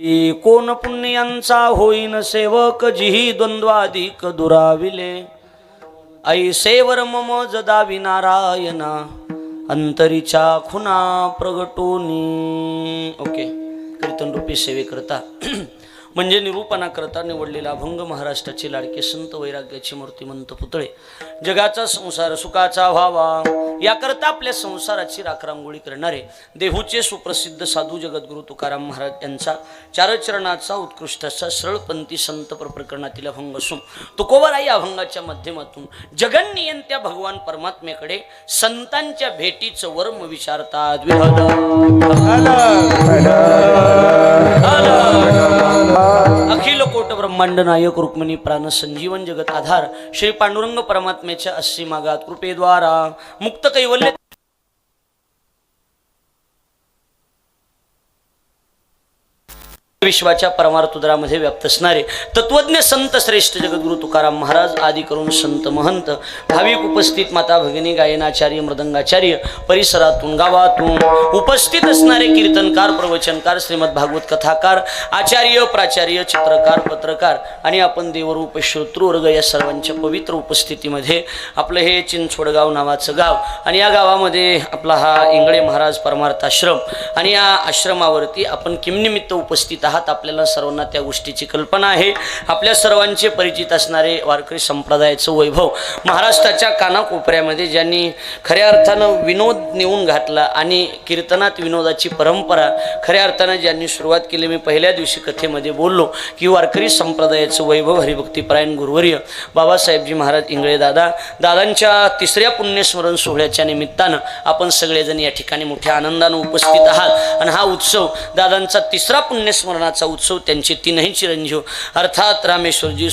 कोण पुण्यांचा होईन सेवक जिही द्वंद्वाधिक दुराविले ऐसेवर मम जदावि नारायणा अंतरीच्या खुना प्रगटोनी. ओके, कीर्तन रूपी सेवेकरता म्हणजे निरूपणा करता निवडलेला अभंग महाराष्ट्राचे लाडके संत वैराग्याचे मूर्तिमंत पुतळे जगाचा संसार सुखाचा व्हावा याकरता आपल्या संसाराची राखरांगोळी करणारे देहूचे सुप्रसिद्ध साधू जगद्गुरु तुकाराम महाराज यांचा चारचरणाचा उत्कृष्ट असा सरळपंथी संत प्रकरणातील अभंग असून तुकोबारा या अभंगाच्या माध्यमातून जगन्नियंत्या भगवान परमात्म्याकडे संतांच्या भेटीचं वर्म विचारतात. अखिल कोट ब्रह्मांड नायक रुक्मिणी प्राण संजीवन जगत आधार श्री पांडुरंग परमात्म्याच्या अस्सी मागात कृपेद्वारा मुक्त कैवल्य विश्वाच्या परमार्थुद्रामध्ये व्याप्त असणारे तत्वज्ञ संत श्रेष्ठ जगद्गुरु तुकाराम महाराज आदी करून संत महंत भाविक उपस्थित माता भगिनी गायनाचार्य मृदंगाचार्य परिसरातून गावातून उपस्थित असणारे कीर्तनकार प्रवचनकार श्रीमद भागवत कथाकार आचार्य प्राचार्य चित्रकार पत्रकार आणि आपण देवरूप श्रोतृवर्ग या सर्वांच्या पवित्र उपस्थितीमध्ये आपलं हे चिंचवडगाव नावाचं गाव आणि या गावामध्ये आपला हा इंगळे महाराज परमार्थ आश्रम आणि या आश्रमावरती आपण किमनिमित्त उपस्थित आपल्याला सर्वांना त्या गोष्टीची कल्पना आहे. आपल्या सर्वांचे परिचित असणारे वारकरी संप्रदायाचं वैभव महाराष्ट्राच्या कानाकोपऱ्यामध्ये ज्यांनी खऱ्या अर्थानं विनोद नेऊन घातला आणि कीर्तनात विनोदाची परंपरा खऱ्या अर्थानं ज्यांनी सुरुवात केली. मी पहिल्या दिवशी कथेमध्ये बोललो की वारकरी संप्रदायाचं वैभव हरिभक्तीपरायण गुरुवर्य बाबासाहेबजी महाराज इंगळे दादांच्या तिसऱ्या पुण्यस्मरण सोहळ्याच्या निमित्तानं आपण सगळेजण या ठिकाणी मोठ्या आनंदानं उपस्थित आहात आणि हा उत्सव दादांचा तिसरा पुण्यस्मरण उत्सव त्यांचे तीनही चिरंजीव अर्थात रामेश्वरजी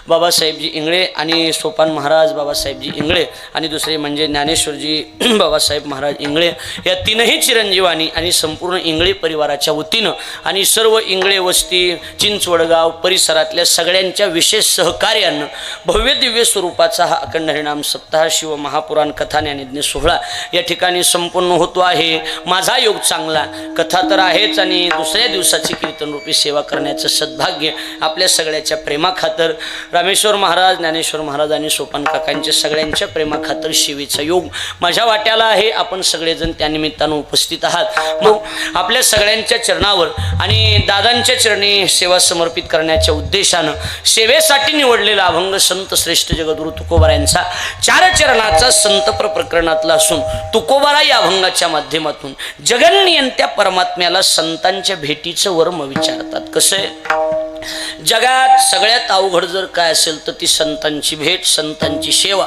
बाबासाहेबजी इंगळे आणि सोपान महाराज बाबासाहेबजी इंगळे आणि दुसरे म्हणजे ज्ञानेश्वरजी बाबासाहेब महाराज इंगळे या तीनही चिरंजीवानी आणि संपूर्ण इंगळे परिवाराच्या वतीनं आणि सर्व इंगळे वस्ती चिंचवडगाव परिसरातल्या सगळ्यांच्या विशेष सहकार्यानं भव्य दिव्य स्वरूपाचा हा अखंड हरिनाम सप्ताह शिव महापुराण कथा ज्ञानयज्ञ सोहळा या ठिकाणी संपन्न होतो आहे. माझा योग चांगला कथा तर आहेच आणि दुसऱ्या दिवसाची कीर्तन रूपी सेवा करण्याचं सद्भाग्य आपल्या सगळ्याच्या प्रेमाखातर रामेश्वर महाराज ज्ञानेश्वर महाराज आणि सोपान काकांच्या सगळ्यांच्या प्रेमाखातर शिवेचा योग माझ्या वाट्याला आहे. आपण सगळेजण त्या निमित्तानं उपस्थित आहात. मग आपल्या सगळ्यांच्या चरणावर आणि दादांच्या चरणी सेवा समर्पित करण्याच्या उद्देशानं सेवेसाठी निवडलेला अभंग संत श्रेष्ठ जगद्गुरु तुकोबारा यांचा चारचरणाचा संत प्रकरणातला असून तुकोबारा या अभंगाच्या माध्यमातून जगन्नियंत्या परमात्म्याला संतांच्या भेटीचं वर्म विचारतात. कसं आहे जगात सगळ्यात अवघड जर काय असेल तर ती संतांची भेट संतांची सेवा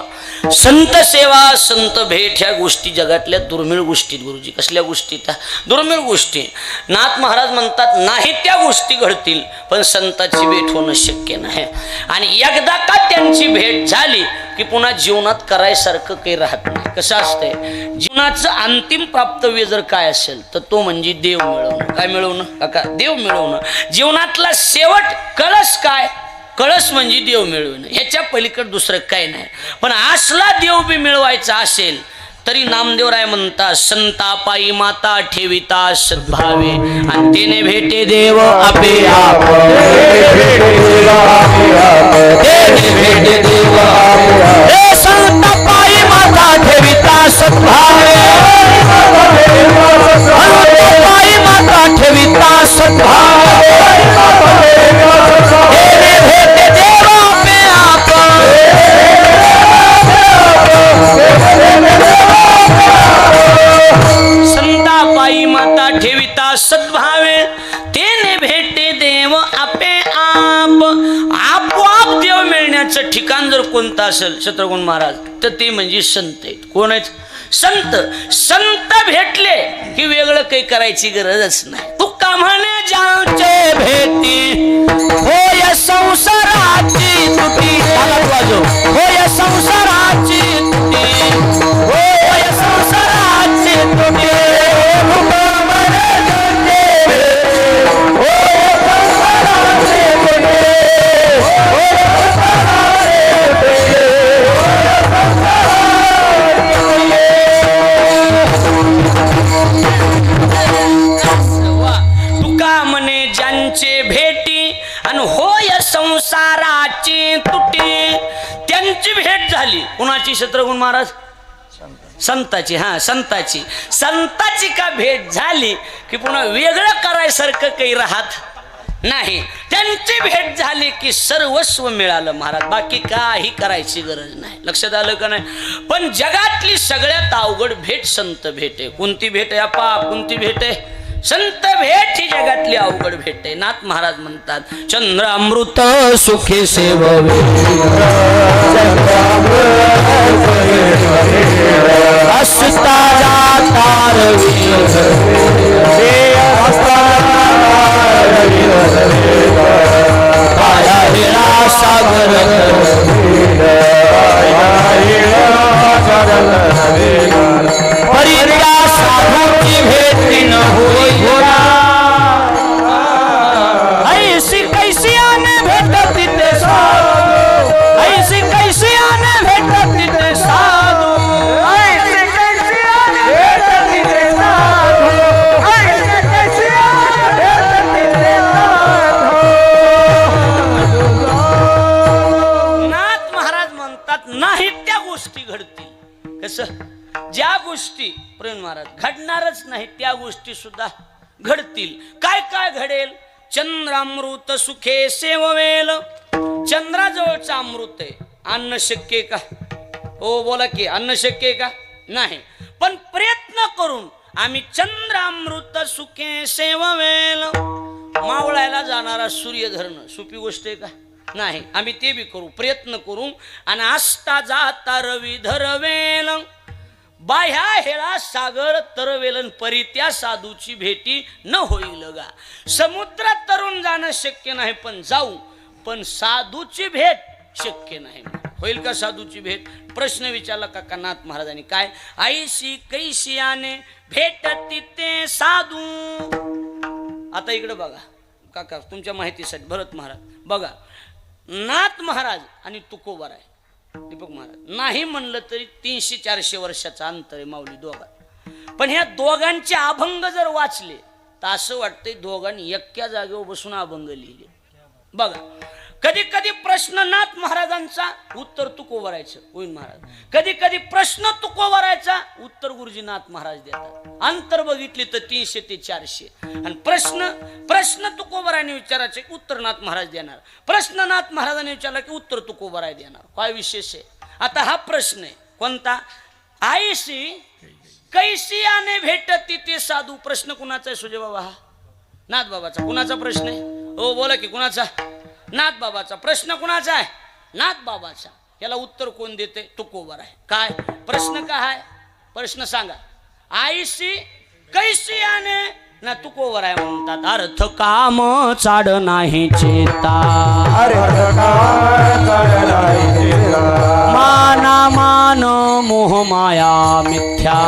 संत सेवा संत भेट ह्या गोष्टी जगातल्या दुर्मिळ गोष्टी. गुरुजी कसल्या गोष्टी त्या दुर्मिळ गोष्टी. नाथ महाराज म्हणतात नाही त्या गोष्टी घडतील पण संतांची भेट होणं शक्य नाही आणि एकदा का त्यांची भेट झाली की पुन्हा जीवनात करायसारखं काही राहत नाही. कसं असतंय जीवनाचं अंतिम प्राप्तव्य जर काय असेल तर तो म्हणजे देव मिळवणं. काय मिळवणं काका? देव मिळवणं. जीवनातला शेवट कळस काय? कळस म्हणजे देव मिळवणं. ह्याच्या पलीकडे दुसरं काय नाही. पण असला देव बी मिळवायचा असेल तरी नामदेवराय म्हणतात संता पायी माता ठेविता सद्भावे आणि तेने भेटे देव आपे आप संता पायी माता ठेविता सद्भावे पायी माता ठेविता सद्भावे तेने भेटे देव आपे आप संता पायी माता ठेविता सद्भावे तेने भेटे देव आपे आप. आपोआप देव मिळण्याचं ठिकाण जर कोणतं असेल छत्रगुण महाराज तर ते म्हणजे संत आहेत. कोण आहेत? संत. संत भेटले की वेगळं काही करायची गरजच नाही. तुका म्हणे ज्यांचे भेटी होय संसाराची तुटी होय संसाराची तुटी होय संसाराची तुटी तुका म्हणे ज्यांचे भेटी आणि होय संसाराची तुटी, त्यांची भेट झाली. कुणाची? शत्रुघ्न महाराज संताची. हा, संताची का भेट झाली की पुन्हा वेगळं करायसारखं काही राहत नाही. त्यांची भेट झाली की सर्वस्व मिळालं महाराज, बाकी काही करायची गरज नाही. लक्षात आलं का नाही? पण जगातली सगळ्यात अवघड भेट संत भेट आहे. कोणती भेट आहे आपा? कोणती भेट आहे? संत भेट ही जगातली अवघड भेट आहे. नाथ महाराज म्हणतात, चंद्र अमृत सुखे सेववे, असता जाता सागर परित्या साधूची भेट न होई, ऐसी कैसी आने भेटत तिथे साधू, ऐसी कैसी आने भेटत तिथे साधू, ऐसी कैसी आने भेटत तिथे साधू, ऐसी कैसी आने भेटत तिथे साधू. नाथ महाराज म्हणतात नाही त्या गोष्टी घडतील. कसं? ज्या गोष्टी प्रेम महाराज घडणारच नाही त्या गोष्टी सुद्धा घडतील. काय काय घडेल? चंद्रामृत सुखे सेववेल. चंद्राजवळचं अमृत आहे, अन्न शक्य आहे का? हो बोला की, अन्न शक्य आहे का? नाही. पण प्रयत्न करून आम्ही चंद्रामृत सुखे सेववेल. मावळायला जाणारा सूर्य धरणं सोपी गोष्ट आहे का? नाही. आम्ही ते बी करू, प्रयत्न करू. आणि असता जाता रवी धरवेल, बाह्या हेळा सागर तरवेलन परी त्या साधूची भेटी न होईल गा. समुद्रात तरुण जाणं शक्य नाही, पण जाऊ. पण साधूची भेट शक्य नाही. होईल का साधूची भेट? प्रश्न विचारला काका नाथ महाराजांनी. काय? ऐशी कैशी आने भेटती ते साधू. आता इकडे बघा काका, तुमच्या माहितीसाठी भरत महाराज बघा, नाथ महाराज आणि तुकोबार आहे. दीपक महाराज नाही म्हणलं तरी 300-400 वर्षाचा अंतर आहे माऊली दोघांत. पण ह्या दोघांचे अभंग जर वाचले तर असं वाटतंय दोघांनी एक्या जागेवर बसून अभंग लिहिले. बघा, कधी कधी प्रश्न नाथ महाराजांचा, उत्तर तुकोबारायचं होईन महाराज. कधी कधी प्रश्न तुकोबारायचा, उत्तर गुरुजीनाथ महाराज देतात. अंतर बघितली तर 300 ते 400. आणि प्रश्न तुकोबाराने विचारायचे, उत्तर नाथ महाराज देणार. प्रश्न नाथ महाराजांनी विचारला की उत्तर तुकोबाराय देणार. काय विशेष आहे? आता हा प्रश्न आहे कोणता? आईशी कैसी आने भेटती ते साधू. प्रश्न कुणाचा आहे सुजय बाबा? हा नाथ बाबाचा. कुणाचा प्रश्न आहे? हो बोला की, कुणाचा? नाथ बाबाचा. प्रश्न कुणाचा आहे? नाथ बाबाचा. याला उत्तर कोण देते? तुकोबार आहे. काय प्रश्न? काय आहे प्रश्न सांगा? आईशी कैसी आने ना तुकोबार आहे म्हणतात. अर्थ काम चाड नाही चेता, माना मान मोह माया मिथ्या,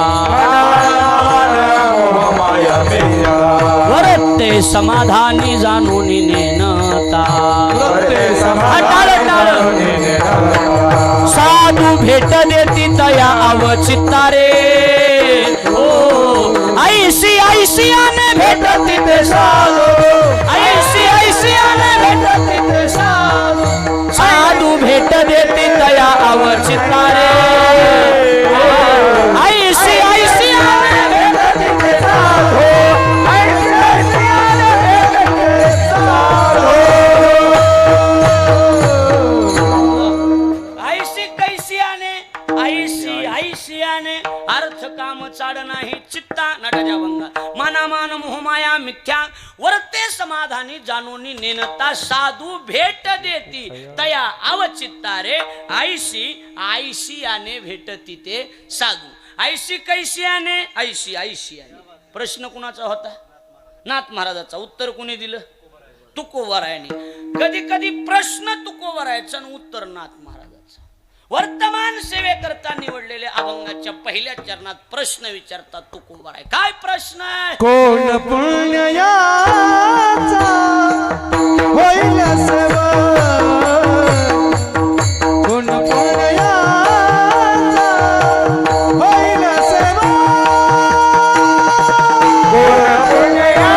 वरते समाधानी जाणून नेनता, साधू भेट देती तया अवचितारे. ओ ऐसी ऐसी आने भेटती ते साधू, ऐसी ऐसी आने भेटती ते साधू, साधू भेट देती तया अवचितारे. ऐसी ऐसी आने भेटती ते साधू, ऐसी ऐसी आने भेटती ते साधू. ऐसी कैसी आने, ऐसी ऐसी आने. अर्थ काम चाड नाही चित्ता, नटाच्या भंगा, माना मान मोहमाया मिथ्या, वरते समाधानी जाणूनी नेनता, साधू भेट देती तया अवचित्ता रे. ऐशी ऐशी आने भेटती ते साधू. ऐशी कैसी आने, ऐशी ऐशी आने. प्रश्न कुणाचा होता? नाथ महाराजाचा. उत्तर कुणी दिलं? तुकोबारायने. कधी कधी प्रश्न तुकोबारायचा आणि उत्तर नाथ महाराजाचा. वर्तमान सेवेकरता निवडलेल्या अभंगाच्या पहिल्या चरणात प्रश्न विचारतात तुकोबाराय. काय प्रश्न आहे? कोण पुण्याचा होईल सेवा, कोण पुण्याचा होईल सेवा, कोण पुण्याचा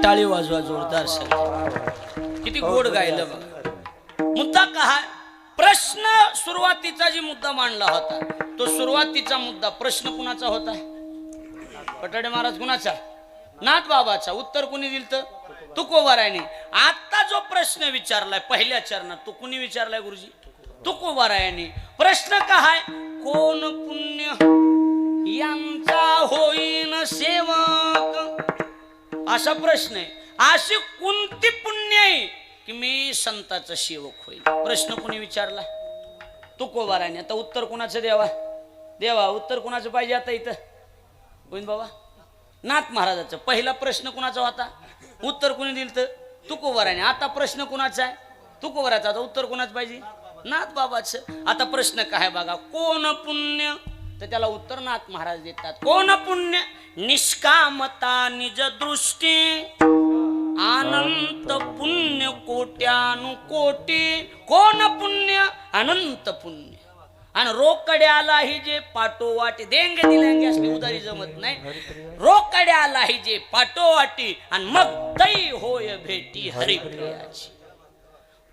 टाळी वाजवा जोरदार सर. किती गोड गायलं बघा. मुद्दा काय? प्रश्न सुरुवातीचा जी मुद्दा मांडला होता तो सुरुवातीचा मुद्दा प्रश्न कुणाचा होता? पटाडे महाराज कुणाचा? नाथ बाबाचा. उत्तर कुणी दिलं? तुकोबारायने. आता जो प्रश्न विचारलाय पहिल्या चरणात तो कुणी विचारलाय गुरुजी? तुकोबारायने. प्रश्न काय? कोण पुण्य यांचा होईन सेवक, असा प्रश्न आहे. अशी कोणती पुण्य आहे की मी संताचा सेवक होईल? प्रश्न कोणी विचारला? तुकोबाराने. आता उत्तर कुणाचं देवा? देवा उत्तर कुणाचं पाहिजे आता इथं? होईन बाबा नाथ महाराजाचा. पहिला प्रश्न कुणाचा होता? उत्तर कुणी दिलं? तुकोबाराने. आता प्रश्न कुणाचा आहे? तुकोबाराचा. आता उत्तर कुणाचं पाहिजे? नाथ बाबाचं. आता प्रश्न काय बघा, कोण पुण्य? तर त्याला उत्तर नाथ महाराज देतात. कोण पुण्य? निष्कामता निज दृष्टी अनंत पुण्य कोट्यानुकोटी. कोण पुण्य? अनंत पुण्य. आणि रोकड्याला ही जे पाठोवाटी देंगे दिलेंगे असली उदारी जमत नाही. रोकड्याला ही जे पाठोवाटी आणि मग तै होय भेटी हरिप्रियाची.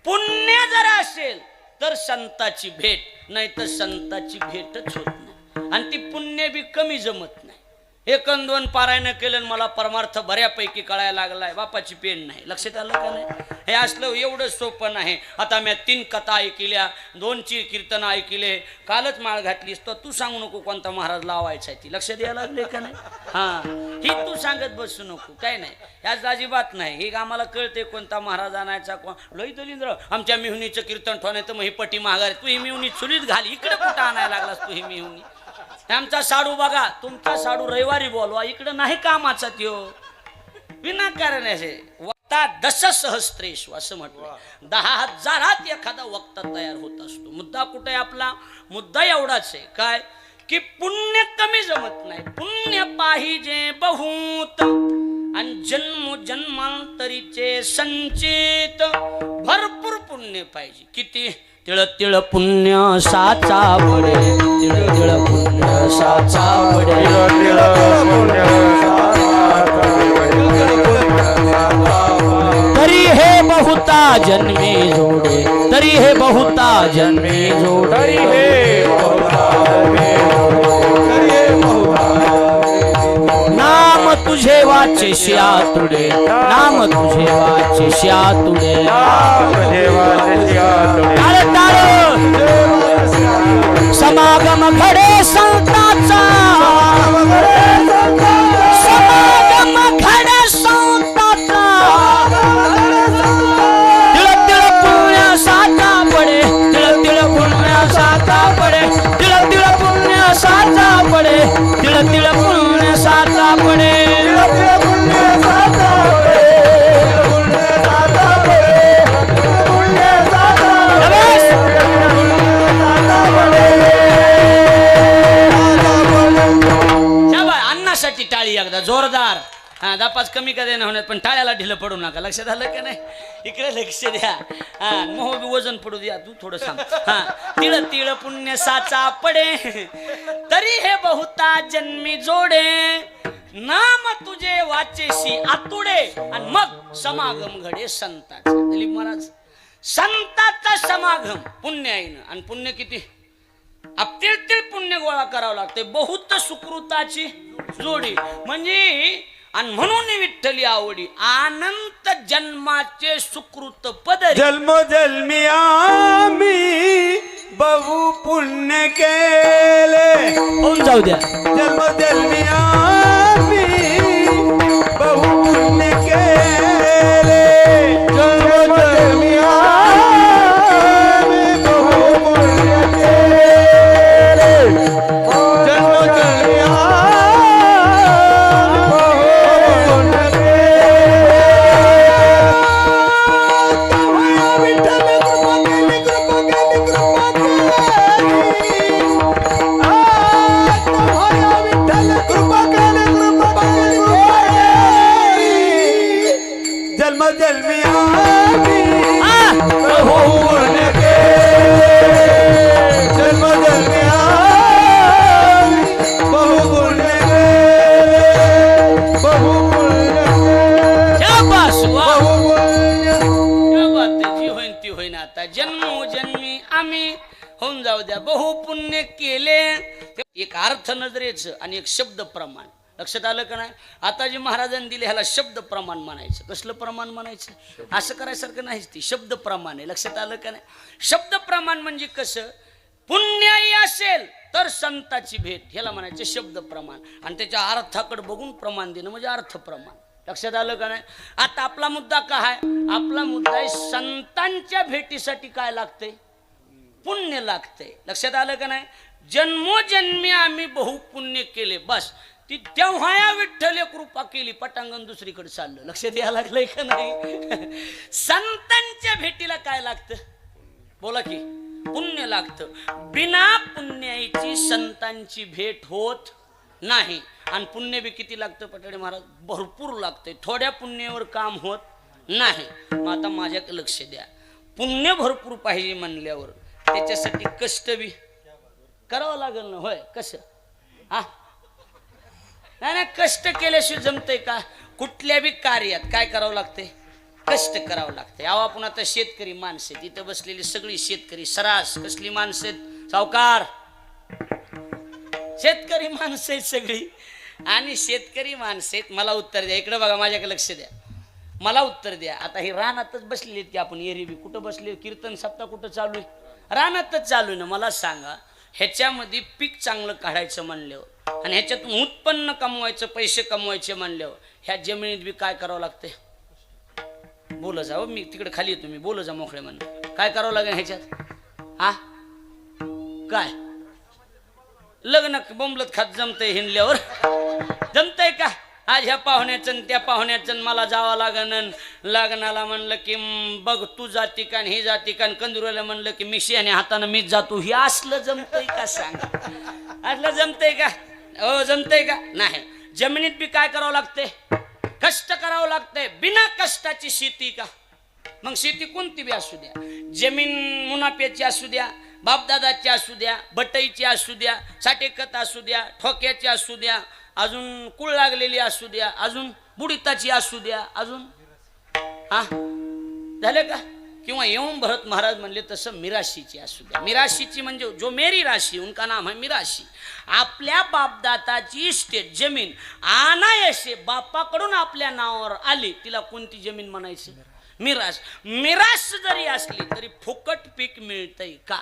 पुण्य जर असेल तर संताची भेट, नाही तर संताची भेटच होत नाही. आणि ती पुण्य बी कमी जमत नाही. एक अन दोन पारायण केलं मला परमार्थ बऱ्यापैकी कळायला लागलाय. बापाची पेन नाही. लक्षात आलं का नाही? हे असलं एवढं सोपं नाही. आता मी 3 कथा ऐकल्या, 2 कीर्तन ऐकले, कालच माळ घातलीस तर तू सांगू नको कोणता महाराज लावायचा आहे ती. लक्षात यायला लागले का नाही? हा, ही तू सांगत बसू नको. काय नाही, याच अजिबात नाही. हे आम्हाला कळते कोणता महाराज आणायचा. लई दलिंद्र आमच्या मिहुनीचं कीर्तन ठेवणे तर मग ही पटी महागार. तू ही मिहुनी चुलीत घाल. इकडे कुठं आणायला लागलास तू ही मिहुनी? आमचा साडू बघा, तुमचा साडू रविवारी बोलवा, इकडं नाही कामाचा त्यो. विनाकारण असे वक्ता 10 सहस्त्रेश असं म्हटलं. 10,000 एखादा वक्ता तयार होत असतो. मुद्दा कुठे आहे आपला? मुद्दा एवढाच आहे काय की पुण्य कमी जमत नाही. पुण्य पाहिजे बहुत आणि जन्म जन्मांतरीचे संचित भरपूर पुण्य पाहिजे. किती? तिळ तिळ पुण्य साचा पडे, तिळ तिळ पुण्य साचा पडे, तरी हे बहुता जन्मे जोडे, तरी हे बहुता जन्मे जोडे. नाम तुझे वाचे श्यातुडे, नाम तुझे वाचे श्यातुडे. समागम घडे संताचा, समागम घडे संताचा. तिळ तिळ पुण्य साचा पडे, तिळ तिळ पुण्य साचा पडे, तिळ तिळ पुण्य साचा पडे, तिळ तिळ पुण्य साचा पडे. टाळी एकदा जोरदार. हा, 10-5 कमी का देणं होण्यात पण टाळ्याला ढिलं पडू नका. लक्षात आलं का नाही? इकडे लक्ष द्या. हा, मोह बी वजन पडू द्या. तू थोडं सांग. हा, तिळ तिळ पुण्य साचा पडे, तरी हे बहुता जन्मी जोडे. नाम तुझे वाचेशी आतुडे आणि मग समागम घडे संताचा. दिलीप महाराज, संताचा समागम पुण्य आहे ना. आणि पुण्य किती? तिळ पुण्य गोळा करावं लागते. बहुत सुकृताची जोडी म्हणजे. आणि म्हणून विठ्ठली आवडी अनंत जन्माचे सुकृत पदरी. जन्म जन्मी आम्ही बहु पुण्य केले. होऊन जाऊ द्या. जन्म जन्मी आम्ही बहु पुण्य केले. जन्म जन्मी आम्ही बहु पुण्य केले. एक अर्थ नजरेचं आणि एक शब्द प्रमाण. लक्षात आलं का नाही? आता जे महाराजांनी दिले ह्याला शब्द प्रमाण म्हणायचं. कसलं प्रमाण म्हणायचं? असं करायसारखं नाहीच, ती शब्द प्रमाण आहे. लक्षात आलं का नाही? शब्द प्रमाण म्हणजे कसं? पुण्याई असेल तर संताची भेट, ह्याला म्हणायचं शब्द प्रमाण. आणि त्याच्या अर्थाकडे बघून प्रमाण देणं म्हणजे अर्थ प्रमाण. लक्षात आलं का नाही? आता आपला मुद्दा काय? आपला मुद्दा आहे संतांच्या भेटीसाठी काय लागतंय? पुण्य लागतंय. लक्षात आलं का नाही? जन्मोजन्मी आम्ही बहुपुण्य केले, बस ती तेव्हा या विठ्ठल कृपा केली, पटांगण दुसरीकडे चाललं. लक्षात यायला लागलंय का नाही? संतांच्या भेटीला काय लागतं? बोला की. पुण्य लागतं. बिना पुण्याची संतांची भेट होत नाही. आणि पुण्य बी किती लागतं पटाडे महाराज? भरपूर लागतंय. थोड्या पुण्यावर काम होत नाही. मग आता माझ्याकडे लक्ष द्या. पुण्य भरपूर पाहिजे म्हणल्यावर त्याच्यासाठी कष्ट बी करावं लागेल ना. होय, कसं? हा, नाही, कष्ट केल्याशिवाय जमतंय का? कुठल्या बी कार्यात काय करावं लागतंय? कष्ट करावं लागतंय. अहो, आपण आता शेतकरी माणसं, तिथं बसलेली सगळी शेतकरी सरास कसली माणसं आहेत? सावकार शेतकरी माणसं आहेत सगळी. आणि शेतकरी माणसं आहेत. मला उत्तर द्या, इकडे बघा, माझ्याकडे लक्ष द्या, मला उत्तर द्या. आता ही रानातच बसलेली आहेत की आपण एरवी कुठं बसले? कीर्तन सप्ताह कुठं चालू आहे? रानातच चालू आहे ना. मला सांगा, ह्याच्यामध्ये पीक चांगलं काढायचं म्हणल्यावर आणि ह्याच्यातून उत्पन्न कमवायचं, पैसे कमवायचे म्हणल्यावर ह्या जमिनीत बी काय करावं लागतंय? बोल जा. मी तिकडे खाली येतो, मी बोल जा मोकळे म्हणून. काय करावं लागेल ह्याच्यात? हा, काय लग्न बोंबलत खात जमतंय? हिंडल्यावर जमतंय का? आज ह्या पाहुण्याचं त्या पाहुण्याचं मला जावं लागन. लग्नाला म्हणलं की बघ तू जाती का, ही जाती का, कंदुराला म्हणलं की मिशी आणि हातानं मीच जातो. हे असलं जमतंय का? सांग, असलं जमतंय का? हो, जमतंय का? नाही. जमिनीत बी काय करावं लागतंय? कष्ट करावं लागतंय. बिना कष्टाची शेती का? मग शेती कोणती बी असू द्या, जमीन मुनाफ्याची असू द्या, बापदादाची असू द्या, बटईची असू द्या, साठेकत असू द्या, ठोक्याची असू द्या, अजून कुळ लागलेली असू द्या, अजून बुडीताची असू द्या, अजून हा झाले का? किंवा येऊन भरत महाराज म्हणले तसं मिराशीची असू द्या. मिराशीची म्हणजे जो मेरी राशी उनका नाम है मिराशी. आपल्या बापदाताची इस्टेट जमीन अनायसे बापाकडून आपल्या नावावर आली, तिला कोणती जमीन म्हणायची? मिरास. मिरास जरी असली तरी फुकट पीक मिळतंय का?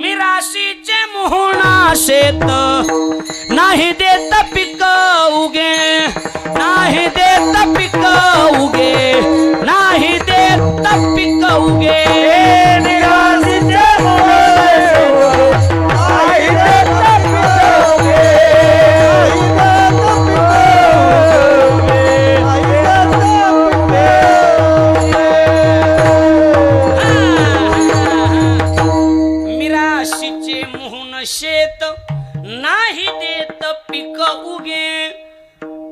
मिराशीचे मोहना शेत नाही देत पीक उगे, नाही देत पीक उगे, नाही देत पीक उगे. मिराशीचे मोहना शेत नाही देत पीक उगे, मिराशीचे मोहन शेत नाही देत पीक उगे.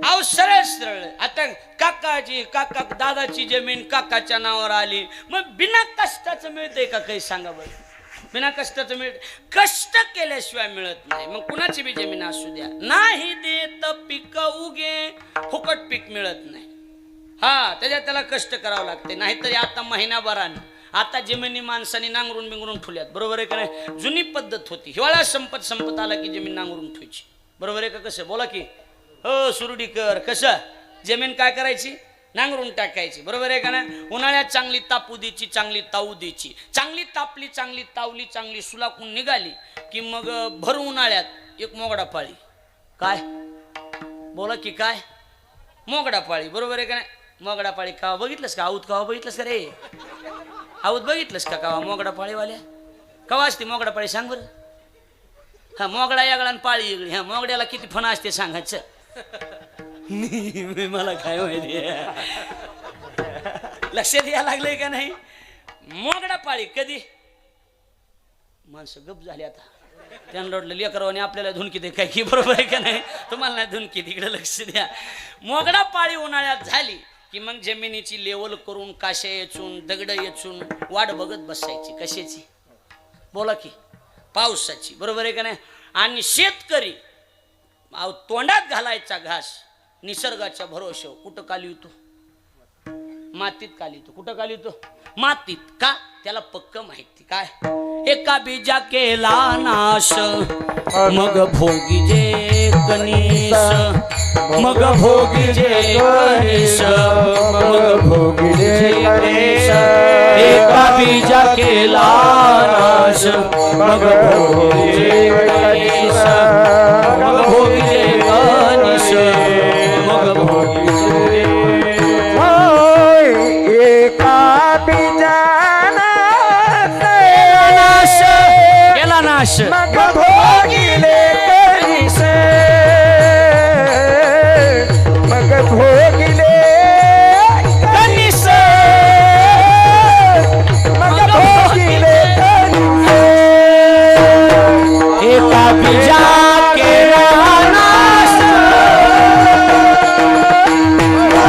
अहो सरळ सरळ. आता काकाची काका दादाची जमीन काकाच्या नावावर आली, मग बिना कष्टाचं मिळतंय का? काही सांगा बरं. बिना कष्टाचं मिळत? कष्ट केल्याशिवाय मिळत नाही. मग कुणाची बी जमीन असू द्या, नाही देत पीक उगे, फुकट पीक मिळत नाही. हा, त्याच्यात त्याला कष्ट करावं लागते. नाहीतरी आता महिनाभरानं आता जमिनी माणसाने नांगरून बिंगरून ठेवल्यात. बरोबर आहे का नाही? जुनी पद्धत होती, हिवाळा संपत आला की जमीन नांगरून ठेवायची. बरोबर आहे का? कसं बोला की हो सुरडीकर, कसं जमीन काय करायची? नांगरून टाकायची. बरोबर आहे का नाही? उन्हाळ्यात चांगली तापू द्यायची, चांगली तावू द्यायची. चांगली तापली, चांगली तावली, चांगली सुलाकून निघाली की मग भर उन्हाळ्यात एक मोगडा पाळी. काय बोला की काय? मोगडा पाळी. बरोबर आहे का नाही? मोगडा पाळी कावा बघितलंस का? आऊत कावा बघितलंस का रे? आऊत बघितलंस का कावा? मोगडा पाळीवाल्या कवा असते मोगडा पाळी? सांग बरं. हा, मोगडा यागळा आणि पाळी वेगळी. हा, मोगड्याला किती फणा असते सांगायचं? मला काय माहिती. लक्ष द्यायला लागलंय का नाही? मोगडा पाळी कधी? माणसं गप झाली आता. त्यांना वाटलं लेकरावाने आपल्याला धुनकी दे काय की. बरोबर आहे का नाही? तुम्हाला नाही धुनकी. तिकडे लक्ष द्या. मोगडा पाळी उन्हाळ्यात झाली की मग जमिनीची लेवल करून काशा येचून दगड येचून वाट बघत बसायची. कशाची? बोला की पावसाची. बरोबर आहे का नाही? आणि शेतकरी तोंडात घालायचा घास निसर्गाच्या भरोश्यावर कुठं काली येतो? मातीत काली येतो. कुठं काली येतो? मातीत. का? त्याला पक्क माहिती. काय? एका बीजा केला नाश मग भोगी जे कनीस मग भोगी जे कनीस मग भोगी जे कनीस एका बीजा केला नाश मग भोगी जे कनीस मग भोगी जे कनीस मग भोगी जे एका बीजाना नाश केला नाश मग भोगिले कणीस मग भोगिले कणीस मग भोगिले कणीस एका बीजा केला नाश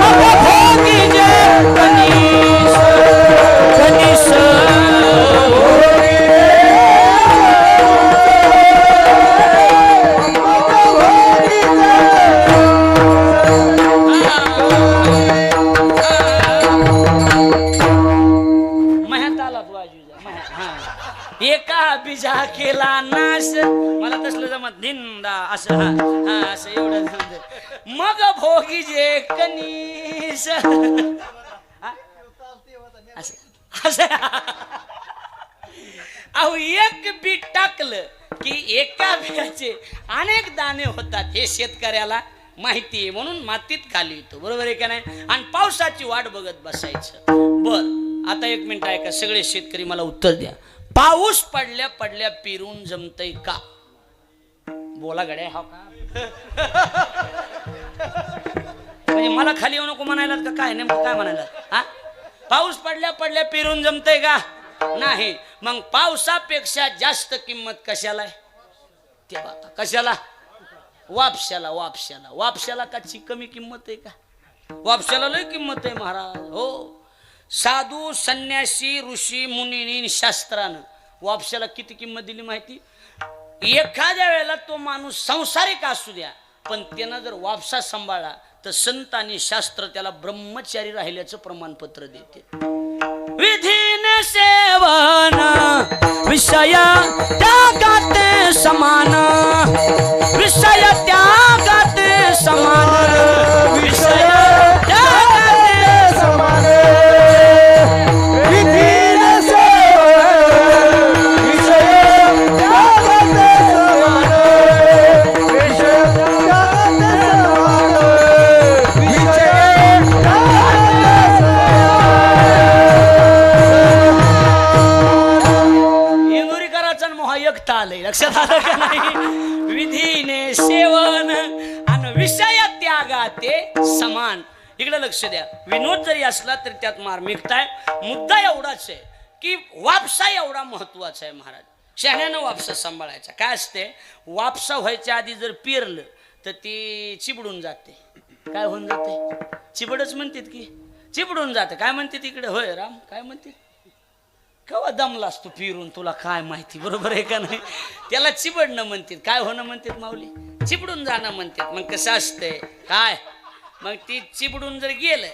मग भोगी जे कनीस कनीस एका बीजा केला नाश मला तसलं जमत निंदा असं हा हा असं एवढं जमत. मग भोगी जे कनीस असं असं अहो एक बी टाकलं की एका बियाचे अनेक दाणे होतात हे शेतकऱ्याला माहिती आहे म्हणून मातीत खाली येतो बरोबर आहे का नाही. आणि पावसाची वाट बघत बसायचं. बर आता एक मिनिट ऐका सगळे शेतकरी मला उत्तर द्या. पाऊस पडल्या पडल्या पेरून जमतय का? बोला गड्या हा का म्हणजे मला खाली येऊ नको म्हणायला का काय नेमकं काय म्हणायला हा? पाऊस पडल्या पडल्या पेरून जमतय का? नाही. मग पावसापेक्षा जास्त किंमत कशाला आहे? ते बघा कशाला? वापशाला. वापशाला वापशाला का कमी किंमत आहे का? वापशाला लय किंमत आहे महाराज. हो साधू संन्यासी ऋषी मुनी शास्त्रानं वापशाला किती किंमत दिली माहिती? एखाद्या वेळेला तो माणूस संसारिक असू द्या पण त्यानं जर वापसा सांभाळला तर संत आणि शास्त्र त्याला ब्रह्मचारी राहिल्याचं प्रमाणपत्र देते. विधीने सेवन विषय त्यागाते समान विषय त्यागाते समान विषय त्यागाते समान विधीने सेवन विषय त्यागाते समान विषय त्यागाते समान विषय त्यागाते समान. इंदुरीकराचा मोहा एकटा आलंय लक्षात आलं का नाही? विधीने सेवन आणि विषय त्यागाते समान. इकडे लक्ष द्या. विनोद जरी असला तरी त्यात मार्मिकता आहे. मुद्दा एवढाच आहे की वापसा एवढा महत्वाचा आहे महाराज. शहाण्यानं वापसा सांभाळायचा. काय असते वापसा व्हायच्या आधी जर पेरलं तर ती चिबडून जाते. काय होऊन जाते? चिबडच म्हणतात की चिबडून जाते. काय म्हणते तिकडे होय राम काय म्हणते? केव्हा दमलास तू पिरून तुला काय माहिती बरोबर आहे का नाही? त्याला चिबडणं म्हणतात. काय होणं म्हणतात माऊली? चिबडून जाणं म्हणतात. मग कसं असतंय काय? मग ती चिबडून जर गेलं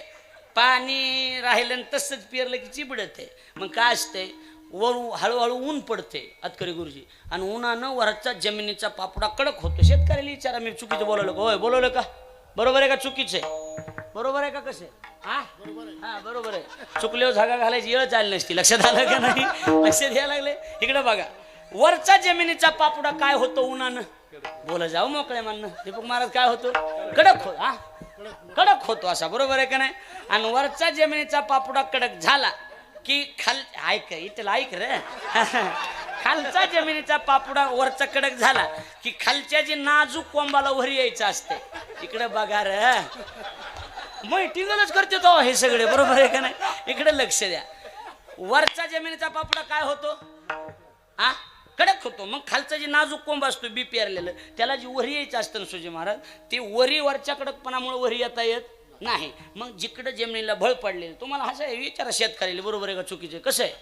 पाणी राहिलं तसंच पेरलं की चिबडत आहे. मग काय असतंय वरू हळूहळू ऊन पडते अतकरी गुरुजी आणि उन्हानं वरचा जमिनीचा पापडा कडक होतो. शेतकऱ्याला विचारा मी चुकीचं बोलवलं का? होय बोलवलं का? बरोबर आहे का चुकीचं आहे? बरोबर आहे का कसं आहे? हा बरोबर आहे. चुकल्यावर जागा घालायची वेळ चालली नसती. लक्षात आलं का नाही? लक्ष द्यायला लागले. इकडे बघा वरचा जमिनीचा पापडा काय होतो उन्हानं? बोला जाऊ मोकळे म्हणणं दीपक महाराज काय होतो? कडक होतो. हा कडक होतो असा बरोबर आहे का नाही? आणि वरचा जमिनीचा पापडा कडक झाला की खाल ऐक इथला ऐक रे खालचा जमिनीचा पापडा वरचा कडक झाला की खालच्या जी नाजूक कोंबाला वर यायचं असते. इकडे बघा रे मैटिंगच करते तो हे सगळे बरोबर आहे का नाही? इकडे लक्ष द्या. वरचा जमिनीचा पापडा काय होतो? हा कडक होतो. मग खालचं जे नाजूक कोंब असतो बी पेरलेलं त्याला जी वरी यायचं असतं ना सुजी महाराज ते वरी वरच्या कडकपणामुळे वरी येता येत नाही. मग जिकडं जमिनीला भळ पडलेलं तुम्हाला असं आहे विचारा शेतकऱ्याला बरोबर आहे का चुकीचं? कसं आहे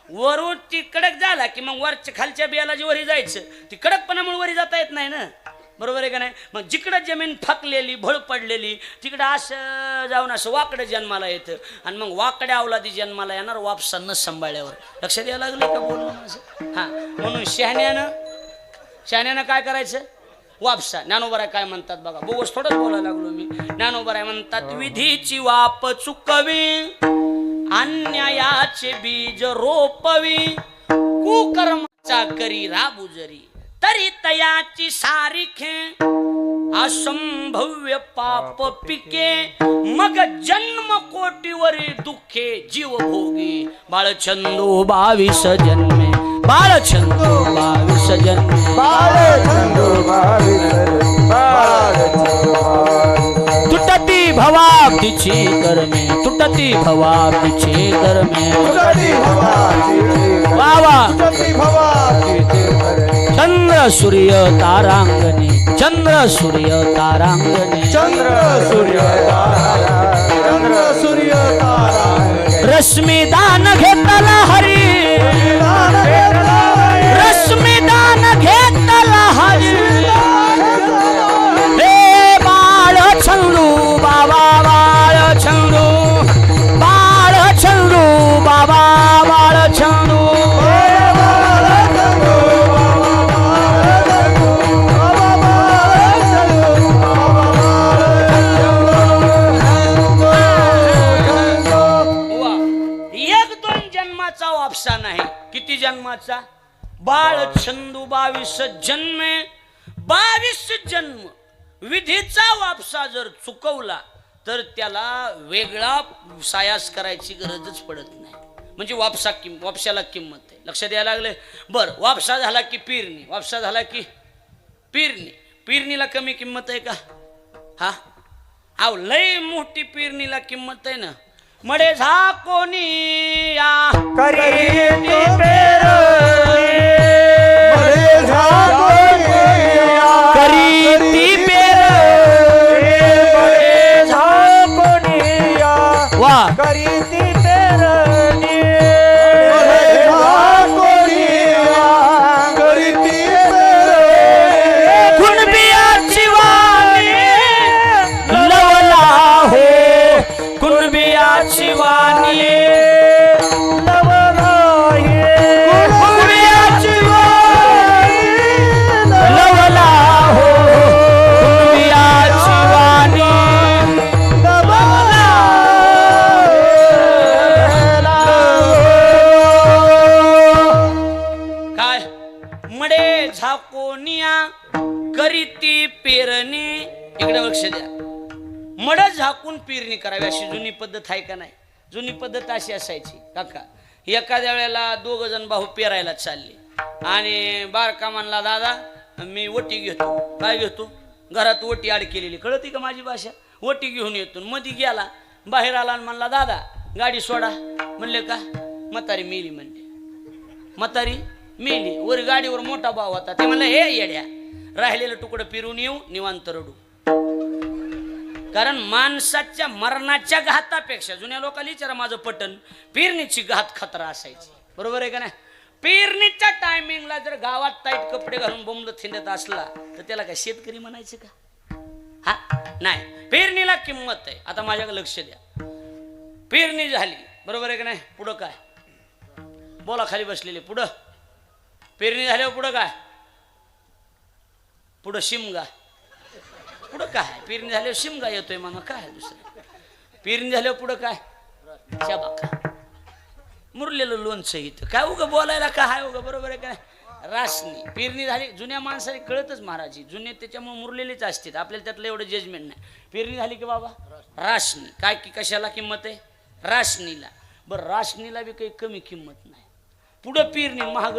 वरून ती कडक झाला की मग वरच्या खालच्या बियाला जी वरी जायचं ती कडकपणामुळे वरी जाता येत नाही ना. बरोबर आहे का नाही? मग जिकडं जमीन फाकलेली भळ पडलेली तिकडं असं जाऊन असं वाकडं जन्माला येतं आणि मग वाकड्या अवलादी जन्माला येणार वापसा न सांभाळल्यावर. लक्षात यायला लागलं का बोलणं असं? हां, म्हणून शहाण्यानं काय करायचं? वापसा. ज्ञानोबराय काय म्हणतात बघा, बोगस थोडंच बोलायला लागलो मी. ज्ञानोबराय म्हणतात विधीची वाप चुकवी, अन्यायाचे बीज रोपवी, कुकर्माचा करी राबू जरी, तरी तयाची सारिखे असंभव्य पाप पिके, मग जन्म कोटीवरी दुःखे जीव भोगी. बाळचंदू 22 जन्मे, बाळचंदू 22 जन्मे, तुटती भवाब्दीची कर्मे, तुटती भवाब्दीची कर्मे. वावा चंद्र सूर्य तारांगणी, चंद्र सूर्य तारांगणी, चंद्र सूर्य तारा रश्मी दान घेतला हरी, रश्मी दान घेतला हरी. हे बाळ छंदू बाबा, बाळ छंदू, बाळ छंदू बाबा, बाळ छंदू. वापसा नाही. किती जन्माचा? बाळ छंदू 22 जन्मे, 22 जन्म. विधीचा वापसा जर चुकवला तर त्याला वेगळा सायास करायची गरजच पडत नाही. म्हणजे वापशाला किंमत आहे. लक्षात यायला लागले? बर, वापसा झाला की पेरणी, वापसा झाला की पेरणी. पेरणीला कमी किंमत आहे का? हा आव लय मोठी पेरणीला किंमत आहे ना. मडे झाकोनी या करीती पेरणी, मडे झाकोनी या करीती पेरणी, मडे झाकोनी या वा करीती पेरणी, मडे झाकोनी या करीती पेरणी. कुणबियाची वाणी लवला हो, कुणबियाची वाणी लवला हे, कुणबियाची वाणी लवला हो, कुणबियाची वाणी काय? मडे झाकोनिया करीती पेरणी. इकडे लक्ष द्या. मड झाकून पेरणी करावी अशी जुनी पद्धत आहे का नाही? जुनी पद्धत अशी असायची काका, एखाद्या वेळेला 2 जण भाऊ पेरायला चालले आणि बारका म्हणला दादा मी ओटी घेतो. काय घेतो? घरात ओटी आड केलेली, कळती का माझी भाषा? ओटी घेऊन येतो. मध्ये गेला, बाहेर आला आणि म्हणला दादा गाडी सोडा. म्हणले का? म्हातारी मेली म्हणते. म्हातारी मेली. वर गाडीवर मोठा भाऊ होता, ते म्हणलं हे येड्या, राहिलेलं तुकडं पिरून येऊ निवांत रडू. कारण माणसाच्या मरणाच्या घातापेक्षा जुन्या लोकांना विचारा माझं पटन, पेरणीची घात खतरा असायची. बरोबर आहे का नाही? पेरणीच्या टायमिंगला जर गावात टाईट कपडे घालून बोंबल थिंडत असला तर त्याला काय शेतकरी म्हणायचं का? हा नाही, पेरणीला किंमत आहे. आता माझ्याकडे लक्ष द्या. पेरणी झाली, बरोबर आहे का नाही? पुढं काय? बोला खाली बसलेले. पुढं पेरणी झाल्यावर पुढं काय? पुढं शिमगा. पुढं काय? पेरणी झाल्यावर शिमगा येतोय म्हणा, काय दुसरं? पेरणी झाल्यावर पुढं काय? शाबाका, मुरलेलं लोणचं इथं काय उगं बोलायला काय आहे उगं? बरोबर आहे काय? रासनी. पेरणी झाली. जुन्या माणसाने कळतच महाराजी, जुने त्याच्यामुळे मुरलेलेच असतात, आपल्याला त्यातलं एवढं जजमेंट नाही. पेरणी झाली की बाबा रासनी. काय की कशाला किंमत आहे? रासनीला. बरं, रासनीला बी काही कमी किंमत नाही. पुढं पेरणी महाग,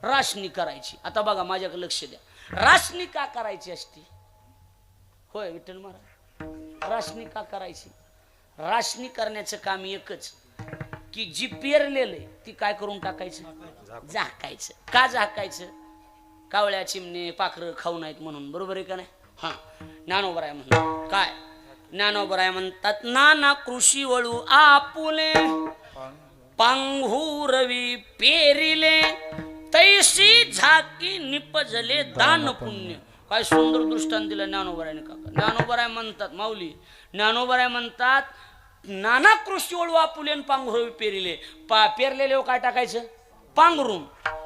रासनी करायची. आता बघा माझ्याकडे लक्ष द्या. रासनी का करायची असती? होय विठ्ठल महाराज, रासनी का करायची? रासनी करण्याचं काम एकच की जी पेरलेलं ती काय करून टाकायचं? झाकायचं. का झाकायचं? कावळ्या चिमणे पाखरं खाऊ नयेत म्हणून. बरोबर आहे का नाही? हा, ज्ञानोबराय म्हणतात काय? ज्ञानोबराय म्हणतात नाना कृषी वळू आपुले, पांघुरवी पेरिले, तैसी झाकी निपजले दान पुण्य, काय सुंदर दृष्टांत दिलं ज्ञानोबरायने काका. ज्ञानोबराय म्हणतात माऊली, ज्ञानोबराय म्हणतात नाना कृषी ओळ वापुलेन पांघरू पेरिले. पेरलेले काय टाकायचं? पांघरून.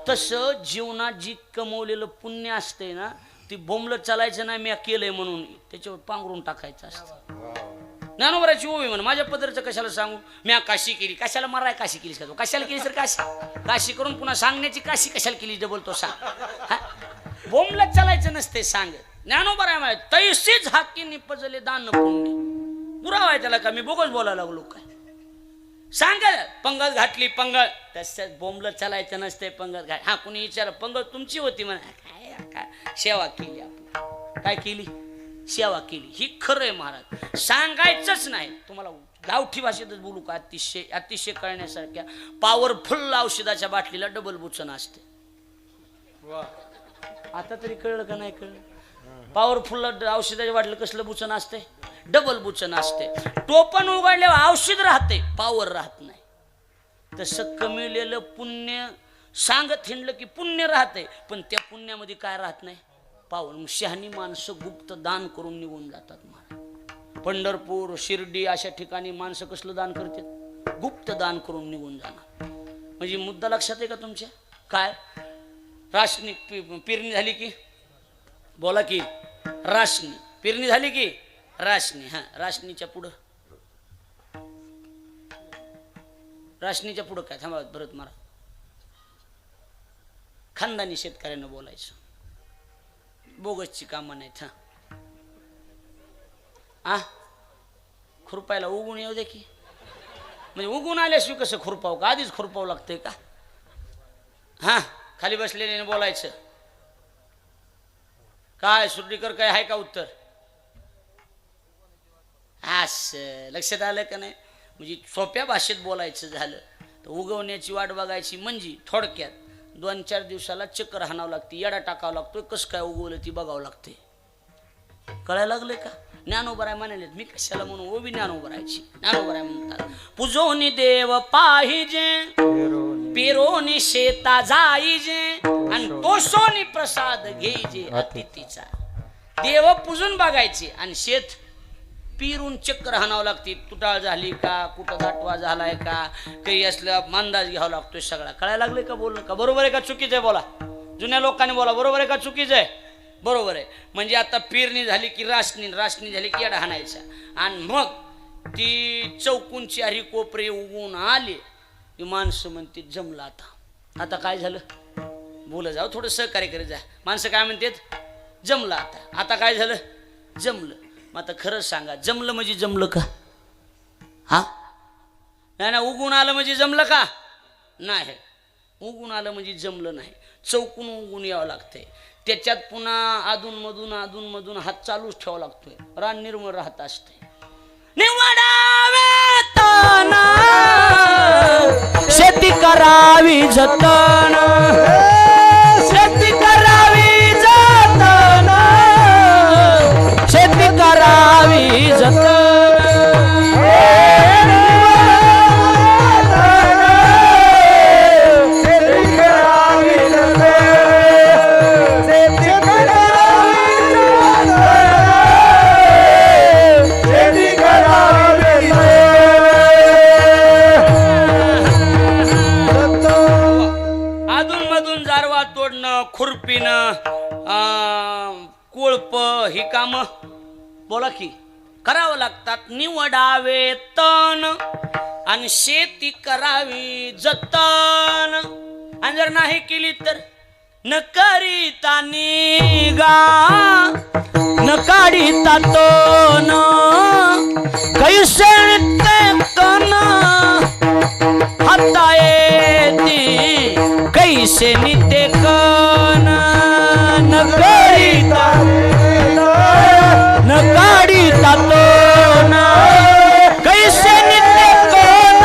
तसं जीवनात जी कमवलेलं पुण्य असते ना, ती बोंबलं चालायचं नाही मी केलंय म्हणून, त्याच्यावर पांघरून टाकायचं असतं. ज्ञानोबराची ओवी म्हण, माझ्या पदरचं कशाला सांगू, मी काशी केली, कशाला माराय काशी केलीस का तू, कशाला केली सर काशी, काशी करून पुन्हा सांगण्याची काशी कशाला केली डबल तो सांग. बोंबलं चालायचं नसते सांग. ज्ञानोबराय माहित तैसीच हाकी निपजले दान पुण्य. पुरावा आहे त्याला का मी बोगस बोलायला लागलो काय सांग. पंगत घातली पंगत, तसंच बोंबलं चालायचं नसते पंगत घाट. हा कुणी विचार पंगत तुमची होती म्हणा, काय सेवा केली आपण, काय केली सेवा केली. ही खरं आहे महाराज, सांगायचंच नाही तुम्हाला. गावठी भाषेतच बोलू का, अतिशय अतिशय कळण्यासारख्या पॉवरफुल औषधाच्या बाटलीला डबल बुचन असते. आता तरी कळलं का नाही कळलं? पॉवरफुल औषधाच्या बाटली कसलं बुचन असते? डबल बुचन असते. टोपण उघडल्यावर औषध राहते, पावर राहत नाही. तसं कमिलेलं पुण्य सांगत हिंडलं की पुण्य राहते, पण त्या पुण्यामध्ये काय राहत नाही? पावर. शहाणी माणसं गुप्त दान करून निघून जातात महाराज. पंढरपूर शिर्डी अशा ठिकाणी माणसं कसलं दान करतात? गुप्त दान करून निघून जाणार. म्हणजे मुद्दा लक्षात आहे का तुमच्या? काय राशनी पेरणी झाली की बोला की राशनी, पेरणी झाली की राशनी. हा राशनीच्या पुढं, राशनीच्या पुढं काय थांबा भरत महाराज, खानदानी शेतकऱ्यांना बोलायचं, बोगसची कामं नाहीत. हा खुरपायला उगून येऊ दे की, म्हणजे उगून आल्याशिवाय कसं खुरपाव का? आधीच खुरपावं लागतंय का? हा खाली बसलेले बोलायचं. काय सुर्डीकर काय आहे का उत्तर? असं लक्षात आलं का नाही? म्हणजे सोप्या भाषेत बोलायचं झालं तर उगवण्याची वाट बघायची म्हणजे थोडक्यात 2-4 दिवसाला चक्कर हाणावं लागते, येडा टाकावं लागतोय, कसं काय उगवलं ती बघावं लागते. कळायला लागले का? ज्ञानोबराय म्हणाले मी कशाला म्हणून ओबी ज्ञानोबरायची. ज्ञानोबराय म्हणतात पुजोनी देव पाहिजे, पेरोनी शेता जाईजे, आणि तोसोनी प्रसाद घेईजे अतिथीचा. देव पुजून बघायचे आणि शेत पिरून चक्कर हाणावं लागते, तुटाळ झाली का, कुठं दाटवा झालाय का, काही असलं अंदाज घ्यावा लागतोय सगळा. कळायला लागले का बोलणं का? बरोबर आहे का चुकीचं आहे? बोला जुन्या लोकांनी बोला, बरोबर आहे का चुकीचं आहे? बरोबर आहे. म्हणजे आता पेरणी झाली की राशनी, राशनी झाली की येडा हाणायचा, आणि मग ती चौकूनची हरी कोपरे उगवून आले की माणसं म्हणते जमलं. आता आता काय झालं? बोला जाऊ थोडं सहकार्य करीत जा. माणसं काय म्हणतात? जमलं. आता आता काय झालं? जमलं. मग आता खरंच सांगा, जमलं म्हणजे जमलं का? हा नाही ना, उगून आलं म्हणजे जमलं का? नाही, उगून आलं म्हणजे जमलं नाही. चौकून उगून यावं लागतंय, त्याच्यात पुन्हा अधून मधून हात चालूच ठेवावा लागतोय. रान निर्मळ राहत असते. निवडावे तन शेती करावी जतन, शेती करावी जतन, शेती करावी जतन. खुरपीनं कोळप ही काम बोला की करावं लागतात. निवडावे तण आणि शेती करावी जतन, आणि जर नाही केली तर न करीता निगा न काढीता तोन, कैसे कन हाता येते कैसे निते कन, न करीता न काढीता तोन, कैसे निते कन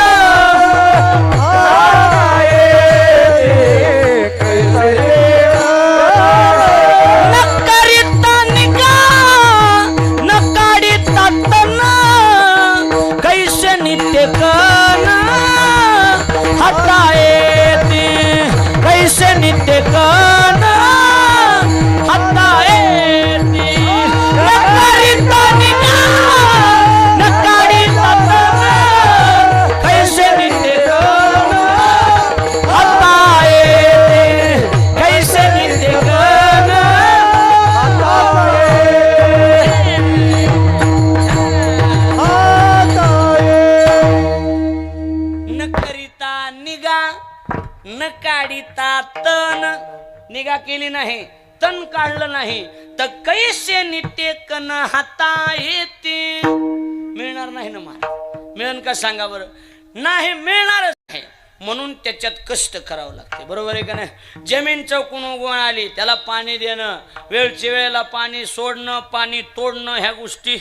न करीता निगा न काढीता तन, कैसे निते कन हाता येते कैसे निते केली नाही, तण काढलं नाही तर कैसे नित्य कन हाता येते. मिळणार नाही ना महाराज. मिळन का सांगा बरं. नाही मिळणारच नाही. म्हणून त्याच्यात कष्ट करावं लागते. बरोबर आहे का नाही. जमीन चौकून उगवून आली, त्याला पाणी देणं, वेळच्या वेळेला पाणी सोडणं, पाणी तोडणं, ह्या गोष्टी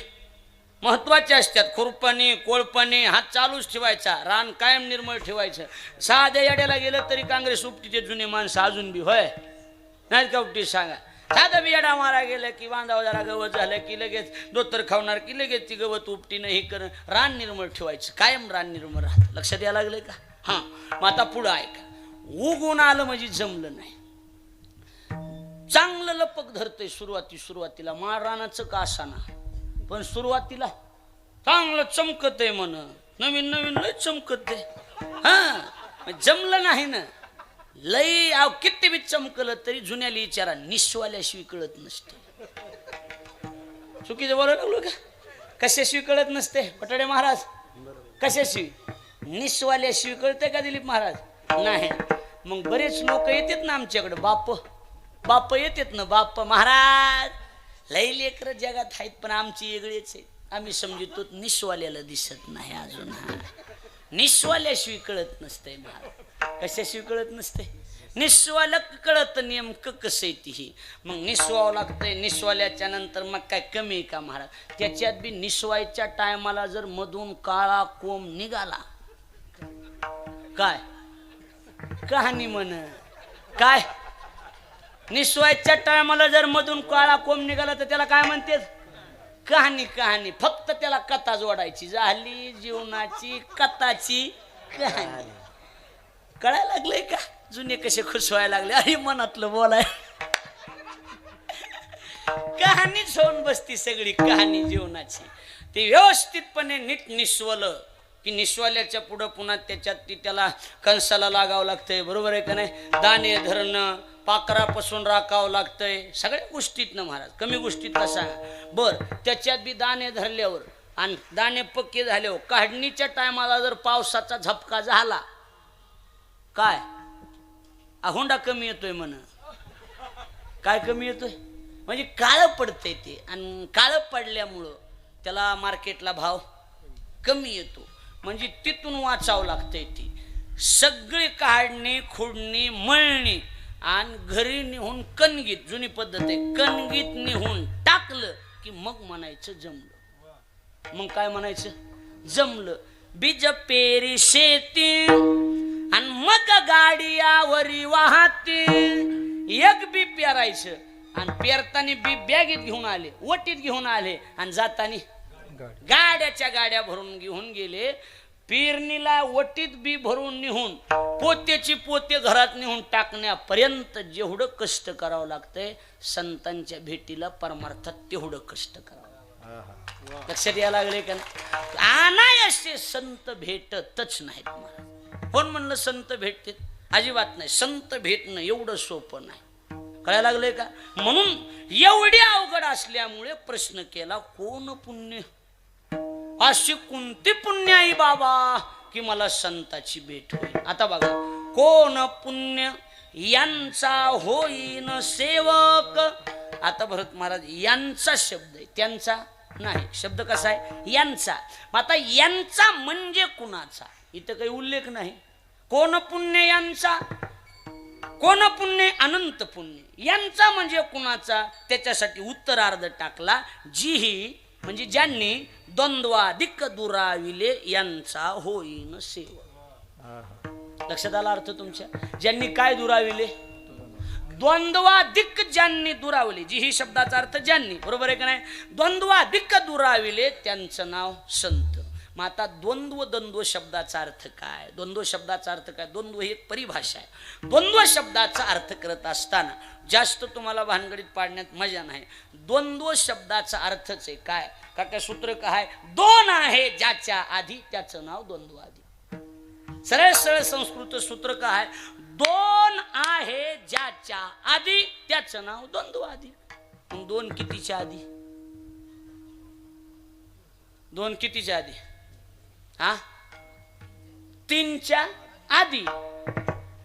महत्वाच्या असतात. खुरपणी कोळपणी हात चालूच ठेवायचा, रान कायम निर्मळ ठेवायचं. साध्या याड्याला गेलं तरी काँग्रेस उपटीचे जुने माणसं अजून बी होय नाही का उपटी सांगा. साधं बी येडा मारा गेलं की बांधाव जरा गवत झालं की लगेच दोतर खावणार की लगेच ती गवत उपटीनं हे करणं. रान निर्मळ ठेवायचं, कायम रान निर्मळ राहतं. लक्षात यायला लागलंय का. हां मग आता पुढं ऐका. उगून आलं म्हणजे जमलं नाही. चांगलं लपक धरतंय सुरुवातीला माळ रानाचं का असाना, पण सुरुवातीला चांगलं चमकत आहे म्हण. नवीन लय चमकत आहे. हा जमलं नाही ना. लई किती बी चमकलं तरी जुन्याला विचारा, निस्वाल्याशिवाय कळत नसते. चुकीचं बोलायला लागलो का. कशाशिवाय कळत नसते पटाडे महाराज. कशाशिवाय. निस्वाल्याशिवाय कळते का दिलीप महाराज. नाही. मग बरेच लोक येतात ना आमच्याकडे. बाप येतात ना. बाप महाराज लई लेकर जगात आहेत पण आमची वेगळीच आहे. आम्ही समजतो निस्वाल्याला दिसत नाही अजून. निस्वाल्याशिवाय कळत नसते महाराज. कशाशिवाय कळत नसते. निस्वाला कळत नेमकं कसं आहे ती. मग निस्वावं लागतंय. निस्वाल्याच्या नंतर मग काय कमी आहे का महाराज. त्याच्यात बी निस्वायच्या टायमाला जर मधून काळा कोंब निघाला, काय कहाणी म्हण. काय निस्वायच्या टायमाला जर मधून काळा कोंब निघाला तर त्याला काय म्हणते. कहाणी. फक्त त्याला कथा जोडायची. झाली जीवनाची कथाची कहाणी. कळायला लागलंय का. जुने कसे खुश व्हायला लागले. अरे मनातलं बोलाय. कहाणीच होऊन बसती सगळी. कहाणी जीवनाची ती व्यवस्थितपणे नीट निस्वलं की निस्वाल्याच्या पुढं पुन्हा त्याच्यात ती त्याला कंसाला लागावं लागतंय. बरोबर आहे का नाही. दाणे धरणं, पाखरापासून राखावं लागतंय. सगळ्या गोष्टीत ना महाराज. कमी गोष्टीत का सांगा. बर त्याच्यात बी दाणे धरल्यावर आणि दाणे पक्के झाल्यावर काढणीच्या टायमाला जर पावसाचा झपका झाला, काय हुंडा कमी येतोय म्हण. काय कमी येतोय म्हणजे काळं पडतंय ते. आणि काळं पडल्यामुळं त्याला मार्केटला भाव कमी येतो. म्हणजे तिथून वाचावं लागतंय. ती सगळी काढणी खुडणी मळणी आणि घरी निहून कणगीत. जुनी पद्धत आहे. कणगीत निहून टाकलं की मग म्हणायचं जमलं. मग काय म्हणायचं जमलं. बीज पेरी शेती आणि मग गाडीयावरी वाहते. एक बी पेरायचं आणि पेरताना बी बॅगेत घेऊन आले, वटीत घेऊन आले आणि जातानी गाड्याच्या गाड्या भरून घेऊन गेले. पेरणीला वटीत बी भरून निहून पोत्याची पोते घरात नेऊन टाकण्यापर्यंत जेवढं कष्ट करावं लागतंय संतांच्या भेटीला परमार्थात तेवढं कष्ट करावं. लक्षात यायला लागले का. अनायासे संत भेटतच नाहीत महाराज. कोण म्हणलं संत भेटते. अजिबात नाही. संत भेटणं एवढं सोपं नाही. कळायला लागलंय का. म्हणून एवढी अवघड असल्यामुळे प्रश्न केला, कोण पुण्य, अशी कोणती पुण्य आहे बाबा की मला संताची भेट होईल. आता बघा, कोण पुण्य यांचा होईन सेवक. आता भरत महाराज यांचा शब्द आहे, त्यांचा नाही. शब्द कसा आहे यांचा. आता यांचा म्हणजे कुणाचा इथं काही उल्लेख नाही. कोण पुण्य यांचा, कोण पुण्य अनंत पुण्य. यांचा म्हणजे कुणाचा, त्याच्यासाठी उत्तरार्ध टाकला जी ही म्हणजे ज्यांनी द्वंद्वाधिक दुराविले यांचा होईन सेवक. लक्षात आला अर्थ तुमच्या. ज्यांनी काय दुराविले, द्वंद्वाधिक ज्यांनी दुरावले. जी ही शब्दाचा अर्थ ज्यांनी. बरोबर आहे का नाही. द्वंद्वाधिक दुराविले त्यांचं नाव संत. मग आता द्वंद्व शब्दाचा अर्थ काय. द्वंद्व शब्दाचा अर्थ काय. द्वंद्व ही एक परिभाषा आहे. द्वंद्व शब्दाचा अर्थ करत असताना जास्त तुम्हाला भानगडीत पाडण्यात मजा नाही. द्वंद्व शब्दाचा अर्थच आहे काय. का सूत्र काय. दोन आहे ज्याच्या आधी त्याचं नाव द्वंद्व आधी. सरळ सरळ संस्कृत सूत्र काय. दोन आहे ज्याच्या आधी त्याचं नाव द्वंद्व आधी. दोन कितीच्या आधी. दोन कितीच्या आधी. हा तीनच्या आधी.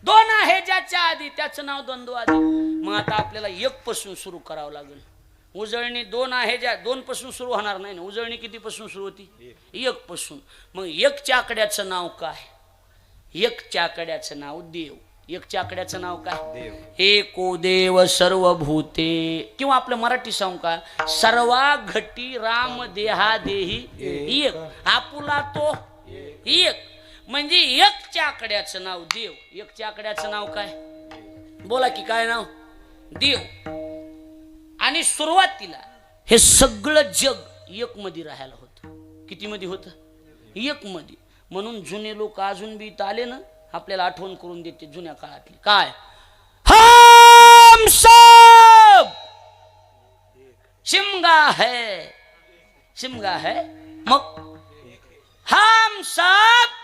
दोन आहे ज्याच्या आधी त्याचं नाव द्वंद्व आधी. मग आता आपल्याला एक पासून सुरू करावं लागेल. उजळणी 2 आहे, ज्या 2 पासून सुरू होणार नाही ना. उजळणी किती पासून सुरू होती? 1 पासून. मग 1च्या आकड्याचं नाव काय? 1च्या आकड्याचं नाव देव. 1च्या आकड्याचं नाव काय? एको देव सर्वभूते, किंवा आपलं मराठी सांगू का, सर्वा घटी राम देहा देही एक, आपुला तो एक. म्हणजे 1च्या आकड्याचं नाव देव. 1च्या आकड्याचं नाव काय? बोला की काय नाव? देव. आणि सुरुवातीला हे सगळं जग 1 मध्ये राहायला होतं. किती मध्ये होतं? 1 मध्ये. म्हणून जुने लोक अजून बी इथं आले ना, आपल्याला आठवण करून देते जुन्या काळातली. काय? हम सब शिमगा है, शिमगा है. मग हम सब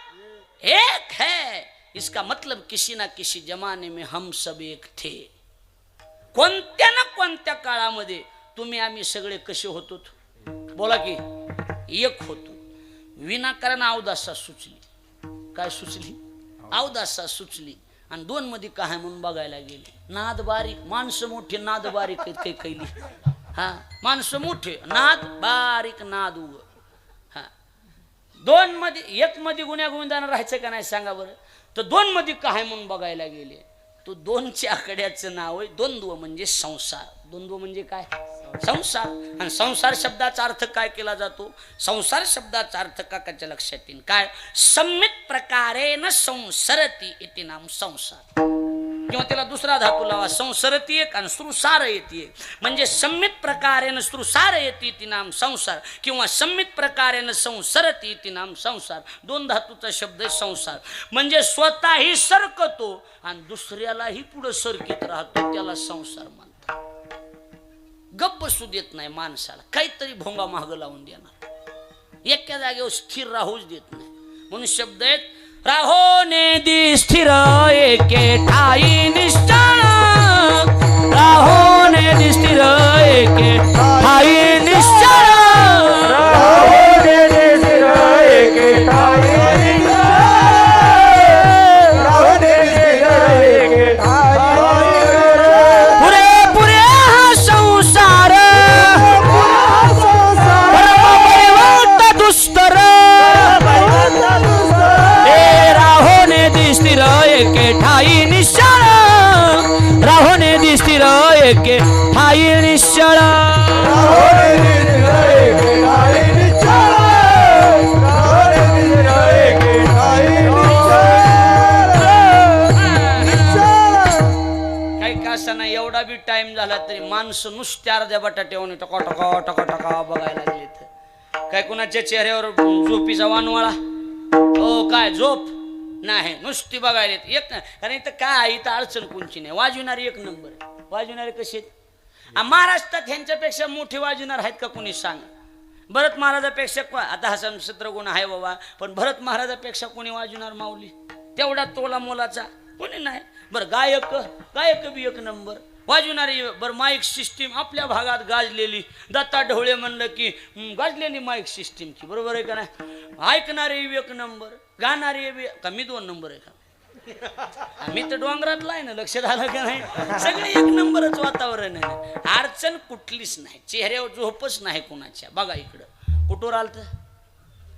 एक है, इसका मतलब किसी ना किसी जमाने में हम सब एक थे. कोणत्या ना कोणत्या काळामध्ये तुम्ही आम्ही सगळे कसे होतो? बोला की एक होतो. विनाकारण अवदासा सुचली. काय सुचली? अवदासा सुचली. आणि 2 मध्ये काय म्हणून बघायला गेले. नाद बारीक, माणसं मोठे, नाद बारीक काही कैली. हा, माणसं मोठे, नाद बारीक, नाद उग. हा, 2 मध्ये 1 मध्ये गुन्ह्या गोविंदानं राहायचं का नाही सांगा बरं. तर 2 मध्ये काय म्हणून बघायला गेले. तो 2च्या आकड्याचं नाव आहे द्वंद्व, म्हणजे संसार. द्वंद्व म्हणजे काय? संसार. आणि संसार शब्दाचा अर्थ काय केला जातो? संसार शब्दाचा अर्थ काकाच्या लक्षात येईल काय? सम्यक प्रकारे न संसरती इति नाम संसार. किंवा त्याला दुसरा धातू लावा, संसरती एक आणि सृसार येते. म्हणजे सम्यक प्रकारे न सृसार येते इति नाम संसार, किंवा सम्यक प्रकारे न संसरती इति नाम संसार. 2 धातूचा शब्द आहे संसार. म्हणजे स्वतःही सरकतो आणि दुसऱ्यालाही पुढे सरकीत राहतो, त्याला संसार म्हणतात. गप्प बसू देत नाही माणसाला, काहीतरी भोंगा माग लावून देणार, एका जागेवर स्थिर राहूच देत नाही. म्हणून शब्द आहेत, राहो नेदी स्थिर एके ठाई निश्चळ, राहो नेदी स्थिर एके ठाई निश्चळ, राहो नेदी स्थिर एके ठाई निश्चळ, राहो नेदी स्थिर एके ठाई निश्चळ. पुरे पुरे हा संसार परमवैवर्त दुस्तर, स्थिर एके ठाई निश्चळ, राहो नेदी स्थिर एके ठाई निश्चळ. काही का असं नाही, एवढा बी टाइम झाला तरी माणसं नुसत्या अर्ध्या बटाट्यावर टका टका टका टका बघायला लागले. काय कुणाच्या चेहऱ्यावर झोपीचा वानवाळा? हो, काय झोप नाही, नुसती बघायला एक. कारण इथं काय, इथं अडचण कोणची नाही. वाजविणारी 1 नंबर आहे. वाजविणारे कसे आहेत? महाराष्ट्रात ह्यांच्यापेक्षा मोठे वाजविणार आहेत का कोणी सांग? भरत महाराजापेक्षा, आता हा सत्र गुण आहे बाबा, पण भरत महाराजापेक्षा कोणी वाजविणार माऊली? तेवढा तोला मोलाचा कोणी नाही. बरं गायक, गायक बी 1 नंबर. वाजविणारी बरं माईक सिस्टीम आपल्या भागात गाजलेली, दत्ता ढवळे म्हणलं की गाजलेली माईक सिस्टीमची, बरोबर आहे का नाही? ऐकणारे 1 नंबर, गाणारे बी का मी 2 नंबर आहे का? मी तर डोंगरातला आहे ना, लक्षात आलं का नाही? सगळे 1 नंबरच वातावरण आहे. अडचण कुठलीच नाही, चेहऱ्यावर झोपच नाही कुणाच्या. बघा इकडं कुठवर आलत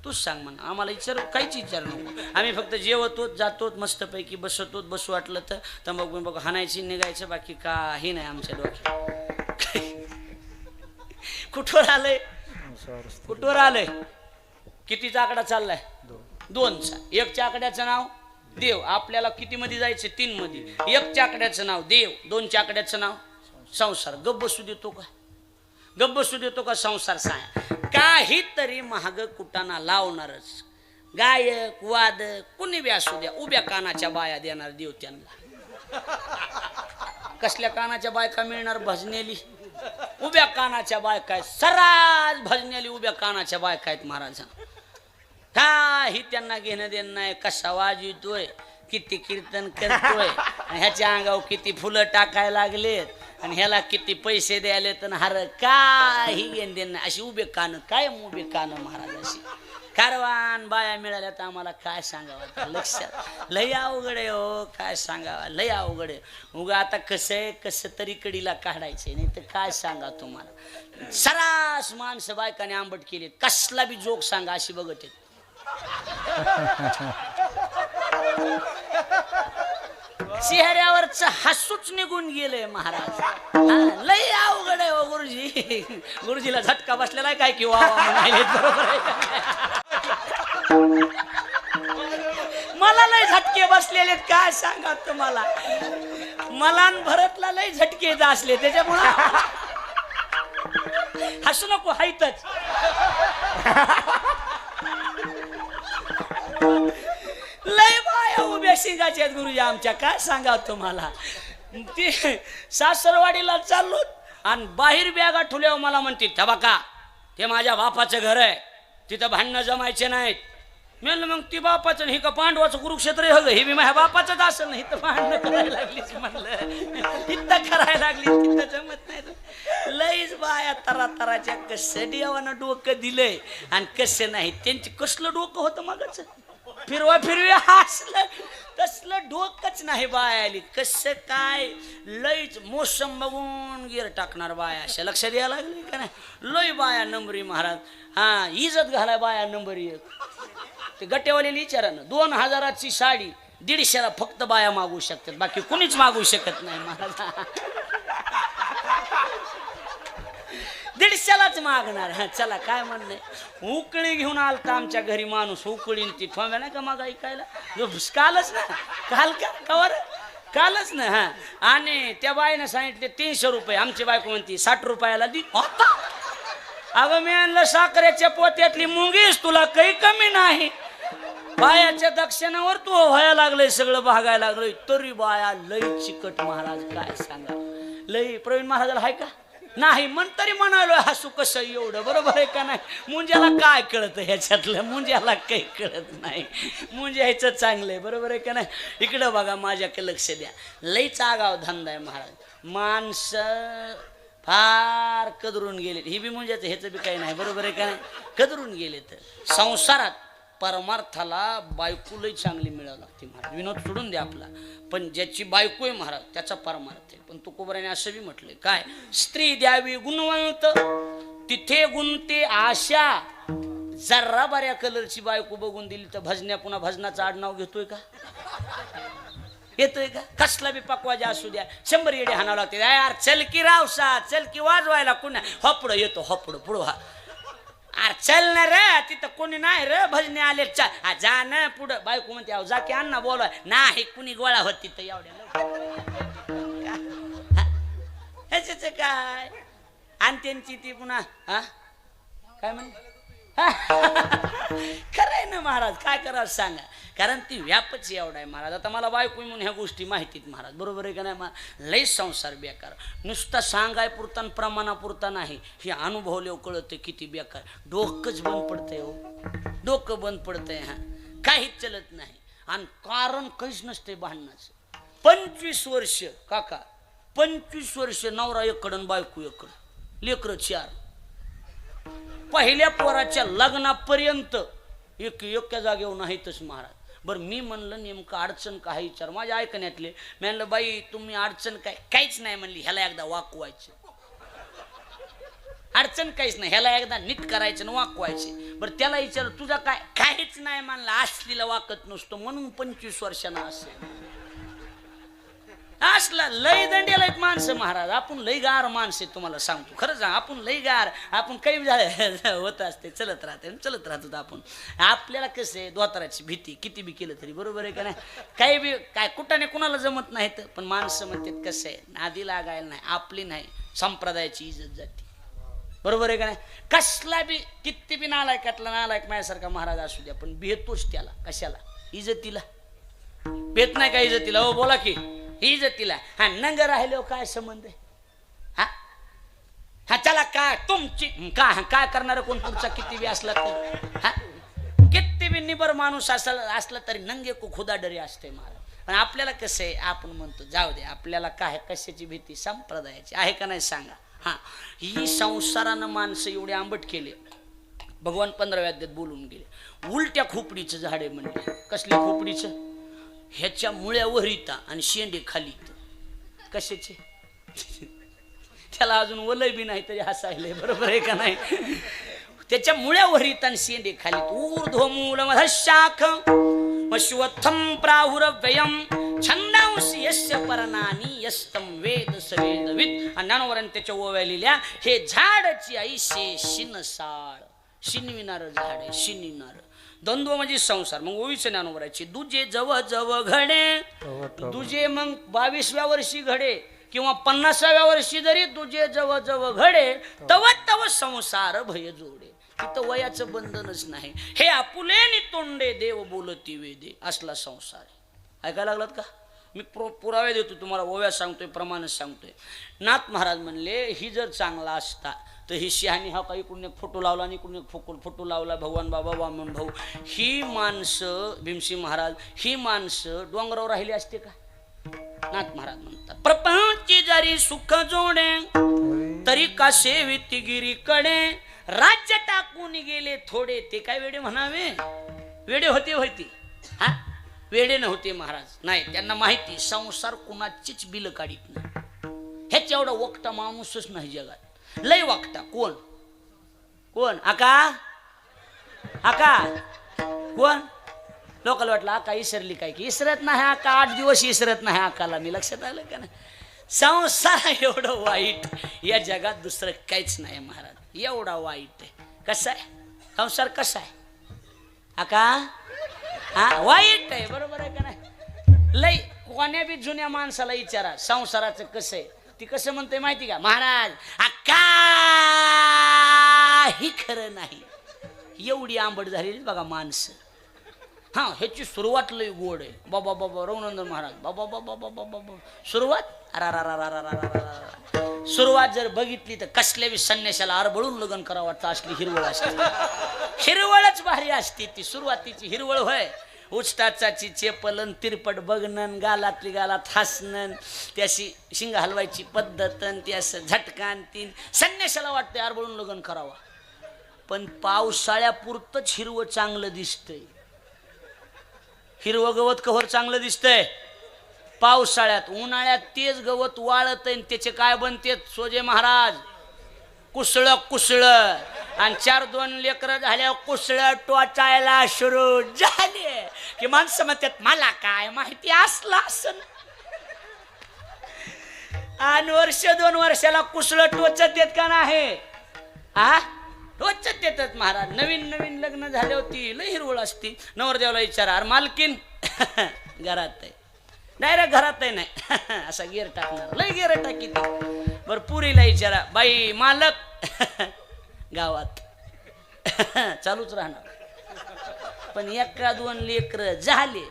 तूच सांग म्हणा, आम्हाला काहीच विचार नको. आम्ही फक्त जेवतो, जातो, मस्तपैकी बसतो, बसू वाटलं तर मग बघ हाणायची, निघायचं, बाकी काही नाही आमच्या डोक्यात. कुठवर आलंय? कुठवर आलंय? कितीचा आकडा चाललाय? 2चा. 1च्या आकड्याचं नाव देव. आपल्याला किती मध्ये जायचं? 3 मध्ये. 1च्या आकड्याचं नाव देव, 2च्या आकड्याचं नाव संसार. गप्प बसू देतो का? गप्प बसू देतो का? संसार सांग. काहीतरी महाग कुटाणा लावणारच. गायक, वादक, कुणी बी असू द्या, उभ्या कानाच्या बाया देणार देव त्यांना. कसल्या कानाच्या बायका मिळणार? भजनेली उभ्या कानाच्या बायका आहेत, सराज भजनेली उभ्या कानाच्या बायका आहेत महाराज. काही त्यांना घेणं देणं नाही. कसा वाजवितोय, किती कीर्तन करतोय, ह्याच्या अंगावर किती फुलं टाकायला लागलेत, आणि ह्याला किती पैसे द्यायले तर हार काही घेण देणं नाही. अशी उभे कान कायम उभे कान महाराज अशी कारवान बाया मिळाल्या तर आम्हाला काय सांगावं आता लक्षात लय अवघड आहे हो काय सांगावं लय अवघड आहे. उगा आता कसं आहे कसं तरी कडीला काढायचंय नाही तर काय सांगा तुम्हाला सरास माणसं बायकाने आंबट केले कसला बी जोक सांगा अशी बघत येत चेहऱ्यावरच हसूच निघून गेले महाराज. लय अवघड आहे हो गुरुजी. गुरुजीला झटका बसलेला आहे काय किंवा बरोबर आहे मला लय झटके बसलेले काय सांगा तुम्हाला. मला भरतला लय झटके असले त्याच्यामुळे हसू नको हायतच. लय बाया उभ्या शिंगाच्या आहेत गुरुजी आमच्या काय सांगा तुम्हाला. ते सासरवाडीला चाललो आणि बाहेर बॅगा ठेवल्यावर मला म्हणते त्या बघा ते माझ्या बापाचं घर आहे तिथं भांडणं जमायचे नाहीत. म्हणलं मग ती बापाचं हे का पांडवाचं कुरुक्षेत्र आहे हे बी माझ्या बापाचंच असेल नाही तर भांडणं करायला लागलीच म्हणलं इथं करायला लागली तिथं जमत नाही. लईच बाया तरा तराच्या कसं देवानं डोकं दिलंय आणि कसं नाही त्यांची कसलं डोकं होतं मगच फिरवा फिरवी हसलं तसलं डोकंच नाही बाया आली कसं काय लईच मोसम बघून गिर टाकणार बाया अशा लक्षात यायला लागली का नाही. लई बाया नंबरी महाराज. हा इज्जत घालाय बाया नंबर 1. ते गट्टेवालेली विचारानं 2000ची साडी 150ला फक्त बाया मागू शकतात बाकी कुणीच मागू शकत नाही महाराज. 150लाच मागणार. हा चला काय म्हणणं उकळी घेऊन आलता आमच्या घरी माणूस उकळीन ती ठोंब्या नाही का मागा ऐकायला कालच ना काल का कवर कालच ना. हा आणि त्या बाईनं सांगितले 300 रुपये. आमची बायको म्हणती 60 रुपयाला दी. अगं मी आणलं साखरेच्या पोत्यातली मुंगीस तुला काही कमी नाही. बायाच्या दक्षिणावर तू व्हायला लागलंय सगळं भागायला लागलंय तरी बाया लई चिकट महाराज काय सांगा. लई प्रवीण महाराजाला हाय का नाही म्हण तरी म्हणालो हसू कसं एवढं बरोबर आहे का नाही. मुंज्याला काय कळतं ह्याच्यातलं मुंज्याला काही कळत नाही. मुंज्याचं चांगलं आहे बरोबर आहे का नाही. इकडं बघा माझ्याकडे लक्ष द्या. लईच आगाव धंदा आहे महाराज. माणसं फार कदरून गेले ही बी मुंज्याचं ह्याचं बी काही नाही बरोबर आहे का नाही. कदरून गेले तर संसारात परमार्थाला बायको लई चांगली मिळावं लागते महाराज. विनोद सोडून द्या आपला पण ज्याची बायको आहे महाराज त्याचा परमार्थ आहे. पण तुकोबराने असं बी म्हटलंय काय स्त्री द्यावी गुणवंत तिथे गुणते आशा. जरा बऱ्या कलरची बायको बघून दिली तर भजन्या पुन्हा भजनाचं आडनाव घेतोय का येतोय का. कसला बी पकवाजा असू द्या 100 येडे हाणावं लागते. यार चल की रावसा चल की वाजवायला कुणा हपडं येतो हपडं पुढं हा अरे चल ना रे तिथं कोणी नाही रे भजने आले चल जा ना पुढं. बायको म्हणते अहो जा की अण्णा बोलवाय नाही कुणी गोळा होत तिथं एवढ्या ह्याच काय आणि त्यांची ती पुन्हा हा काय म्हण खरंय ना महाराज काय करावं सांगा. कारण ती व्यापच एवढा आहे महाराज. आता मला बायको म्हणून ह्या गोष्टी माहितीत महाराज बरोबर आहे का नाही. लई संसार बेकार नुसता सांगाय पुरता प्रमाणापुरता नाही. हे अनुभवले कळतं किती बेकार. डोकंच बंद पडतंय हो डोकं बंद पडतंय. हा काहीच चलत नाही आणि कारण काहीच नसते भांडणाचं. 25 वर्ष काका 25 वर्ष नवरा एककडं बायको एककडं लेकरं 4. पहिल्या पोराच्या लग्नापर्यंत एका जागेवर नाहीतच महाराज. बरं मी म्हणलं नेमकं अडचण काय विचार माझ्या ऐकण्यातले. मी म्हणलं बाई तुम्ही अडचण काय काहीच नाही म्हणली ह्याला एकदा वाकवायचं. अडचण काहीच नाही ह्याला एकदा नीट करायचं ना वाकवायचे. बरं त्याला विचार तुझा काय काहीच नाही म्हणलं असलीला वाकत नसतो म्हणून 25 वर्षांना असेल असला लय दंडेला एक माणसं महाराज. आपण लय गार माणसं तुम्हाला सांगतो खरं सांग आपण लय गार. आपण काही झालं होत असते चलत राहतो आपण. आपल्याला कसं आहे दोताराची भीती किती बी केलं तरी बरोबर आहे का नाही. काही बी काय कुठाने कुणाला जमत नाही तर पण माणसं म्हणतात कसं आहे नादी लागायला नाही आपली नाही संप्रदायाची इज्जत जाते बरोबर आहे का नाही. कसला बी किती बी नालायकातला नालायक माझ्यासारखा महाराज असू द्या पण भेटतोच त्याला कशाला इज्जतीला. भेट नाही का इज्जतीला हो बोला की इज्जतीला. हा नंग राहिलो काय संबंध आहे. हा हा चला काय तुमची काय करणार कोण पुढचा किती बी असला तरी हा किती बी निबर माणूस असला तरी नंगे को खुदा डरे असते महाराज. पण आपल्याला कसं आहे, आपण म्हणतो जाऊ दे, आपल्याला काय कशाची भीती, संप्रदायाची आहे का नाही सांगा. हा, ही संसारानं माणसं एवढे आंबट केले. भगवान 15व्या अध्यायात बोलून गेले, उलट्या खोपडीचं झाड आहे म्हणजे. कसल्या खोपडीचं? ह्याच्या मुळ्यावर येता आणि शेंडे खाली. कशाचे? त्याला अजून वलय बी नाही तरी हसायले, बरोबर आहे का नाही. त्याच्या मुळ्यावर येता आणि शेंडे खाली. ऊर्ध्वमूलमधः शाखं अश्वत्थं प्राहुरव्ययं छंदांसी यस्य पर्णानि यस्तं वेद स वेदवित्. आणि ज्ञानोबरांनी त्याच्या ओव्या लिहिल्या, हे झाडची ऐशे शिनसाळ, शिनविणार झाड आहे, शिनविणार. द्वंद्व म्हणजे संसार. मग ओवीचं ज्ञानोबराची, दुजे जव जव घडे, दुजे मग 22व्या वर्षी घडे किंवा 50व्या वर्षी जरी तुझे जव जव घडे, तव तव संसार भय जोडे. तिथं वयाचं बंधनच नाही. हे आपुले नितोंडे देव बोलती वेदे, असला संसार आहे. ऐकायला लागलात का? मी पुरावे देतो तुम्हाला, ओव्या सांगतोय, प्रमाणच सांगतोय. नाथ महाराज म्हणले, ही जर चांगला असता तर ही शहाणी हा काही इकडून एक फोटो लावला आणि इकडून एक फोटो लावला, भगवान बाबा वामन भाऊ, ही माणसं, भीमसिंह महाराज, ही माणसं डोंगरावर राहिली असते का? नाथ महाराज म्हणतात, प्रपंच जरी सुख जोडे तरी का सेविती गिरीकडे, राज्य टाकून गेले थोडे ते काय वेडे म्हणावे. वेडे होते हा, वेडे नव्हते महाराज. नाही, त्यांना माहिती संसार कुणाचीच बिल काढीत नाही. ह्याच्या एवढा वक्ता माणूसच नाही जगात. लय वक्ता. कोण कोण? आका कोण? लोकांना वाटलं आका इसरली काय, की इसरत नाही आका, 8 दिवस इसरत नाही आकाला. मी लक्षात आलं का नाही. संसार एवढं वाईट या जगात दुसरं काहीच नाही महाराज. एवढा वाईट आहे. कसा आहे संसार? कसा आहे आका? हा, वाईट आहे, बरोबर आहे का नाही. लय कोण्या बी जुन्या माणसाला विचारा संसाराचं कसं आहे, ती कसं म्हणते माहिती का? महाराज आका ही खरं नाही. एवढी आंबट झालेली बघा माणसं. हा, ह्याची सुरुवात लय गोड आहे. बाबा बाबा रघुनंदन महाराज, बाबा बाबा बाबा बाबा सुरुवात सुरुवात जर बघितली तर कसल्या बी संन्याशाला आरबळून लग्न करावं वाटतं. असली हिरवळ असते, हिरवळच भारी असते ती सुरुवातीची हिरवळ. होय, उचटाचाची चेपलन, तिरपट बघणं, गालातली गालात हसणं, त्याशी शिंग हलवायची पद्धत, ती असं झटकान तीन संन्याशाला वाटते आरबळून लग्न करावा. पण पावसाळ्यापुरतच हिरवं चांगलं दिसतंय. हिरवं गवत कव्हर चांगलं दिसतंय पावसाळ्यात. उन्हाळ्यात तेच गवत वाळत आहे. त्याचे काय बनते सोजे महाराज? कुसळ कुसळ. आणि 4-2 लेकरं झाल्या कुसळ टोचायला सुरू झाले की माणसं म्हणतात मला काय माहिती असलं असं. आणि 1-2 वर्षाला कुसळ टोचत येत का नाही? हा, टोचत येतात महाराज. नवीन नवीन लग्न झाले होती लय हिरवळ असती. नवरदेवाला विचारा, अरे मालकीन घरात आहे? डायरेक्ट घरात आहे नाही असा गेर टाकणार, लय गेर टाकी. बरं पुरीला विचारा, बाई मालक गावात चालूच राहणार. पण 1-2 लेकर झाले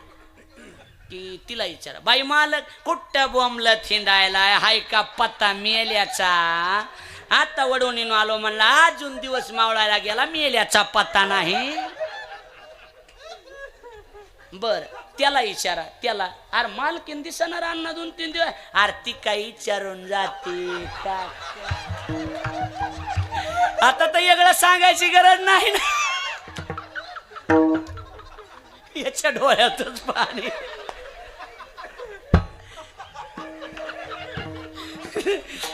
की तिला विचारा, बाई मालक कुठं बोंबलं थिंडायला हाय का पत्ता मेल्याचा? आता वडवणीनं आलो म्हणला, अजून दिवस मावळायला गेला, मेल्याचा पत्ता नाही. बर त्याला विचारा, त्याला अरे मालकीन दिसणार अण्णा 2-3 दिवस. आरती काही विचारून जाते का? आता तर वेगळं सांगायची गरज नाही ना. याच्या डोळ्यातच पाणी.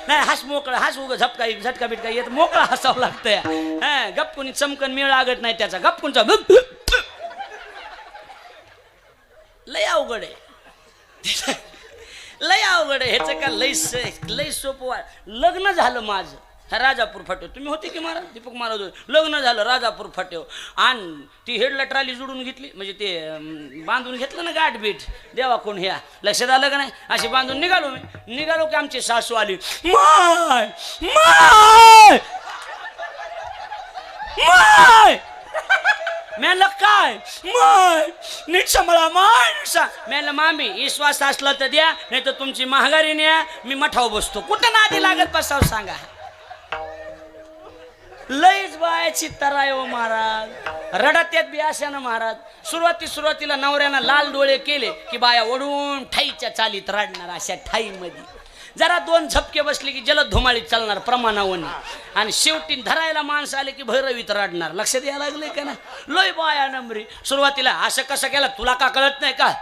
नाही, हस मोकळा हस, उग झटका बिटका येत मोकळा हसावं लागतंय. हा, गपकुनी चमकन मेळ लागत नाही त्याचा. गपकुनचा लय अवघड आहे, लय अवघड आहे. ह्याचं का लय सोपं. लग्न झालं माझं राजापूर फाट्यावर. तुम्ही होते की महाराज? दीपक महाराज होते. लग्न झालं राजापूर फाट्यावर. आणि ती हेडला ट्राली जोडून घेतली, म्हणजे ते बांधून घेतलं ना गाठ बीठ देवा कोण ह्या. लक्षात आलं का नाही? अशी बांधून निघालो की आमची सासू आली. माय माय माय मेलं काय? माय नीट सांभाळा, माय नीट सांग. मेलं मामी विश्वास असला तर द्या, नाही तर तुमची महागारी न्या, मी मठाव बसतो. कुठं नादी लागत बसाव सांगा. लईच बायाची तराय हो महाराज. रडत येत बी अशा ना महाराज. सुरुवातीला नवऱ्यानं लाल डोळे केले की बाया ओढून ठाईच्या चालीत रडणार. अशा ठाईमध्ये जरा दोन झपके बसले की जलद धुमाळीत चालणार प्रमाणावनी. आणि शेवटी धरायला माणसं आले की भैरवीत रडणार. लक्षात यायला लागले का ना. लोय बाया नंबरी. सुरुवातीला असं कसं केलं तुला का कळत नाही का.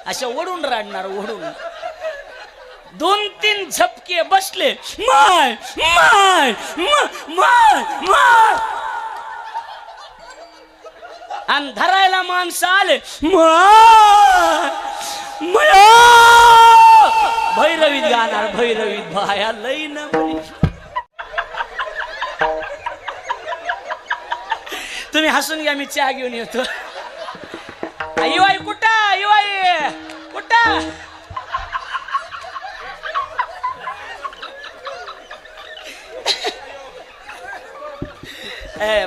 अशा ओढून रडणार ओढून. 2-3 झपके बसले माय माय माय माय आणि धरायला माणसं आले माय मया. भैरवीत गाणार भैरवीत बाया लई ना. तुम्ही हसून घ्या मी चहा घेऊन येतो. युवाई कुठं युवाई कुठं.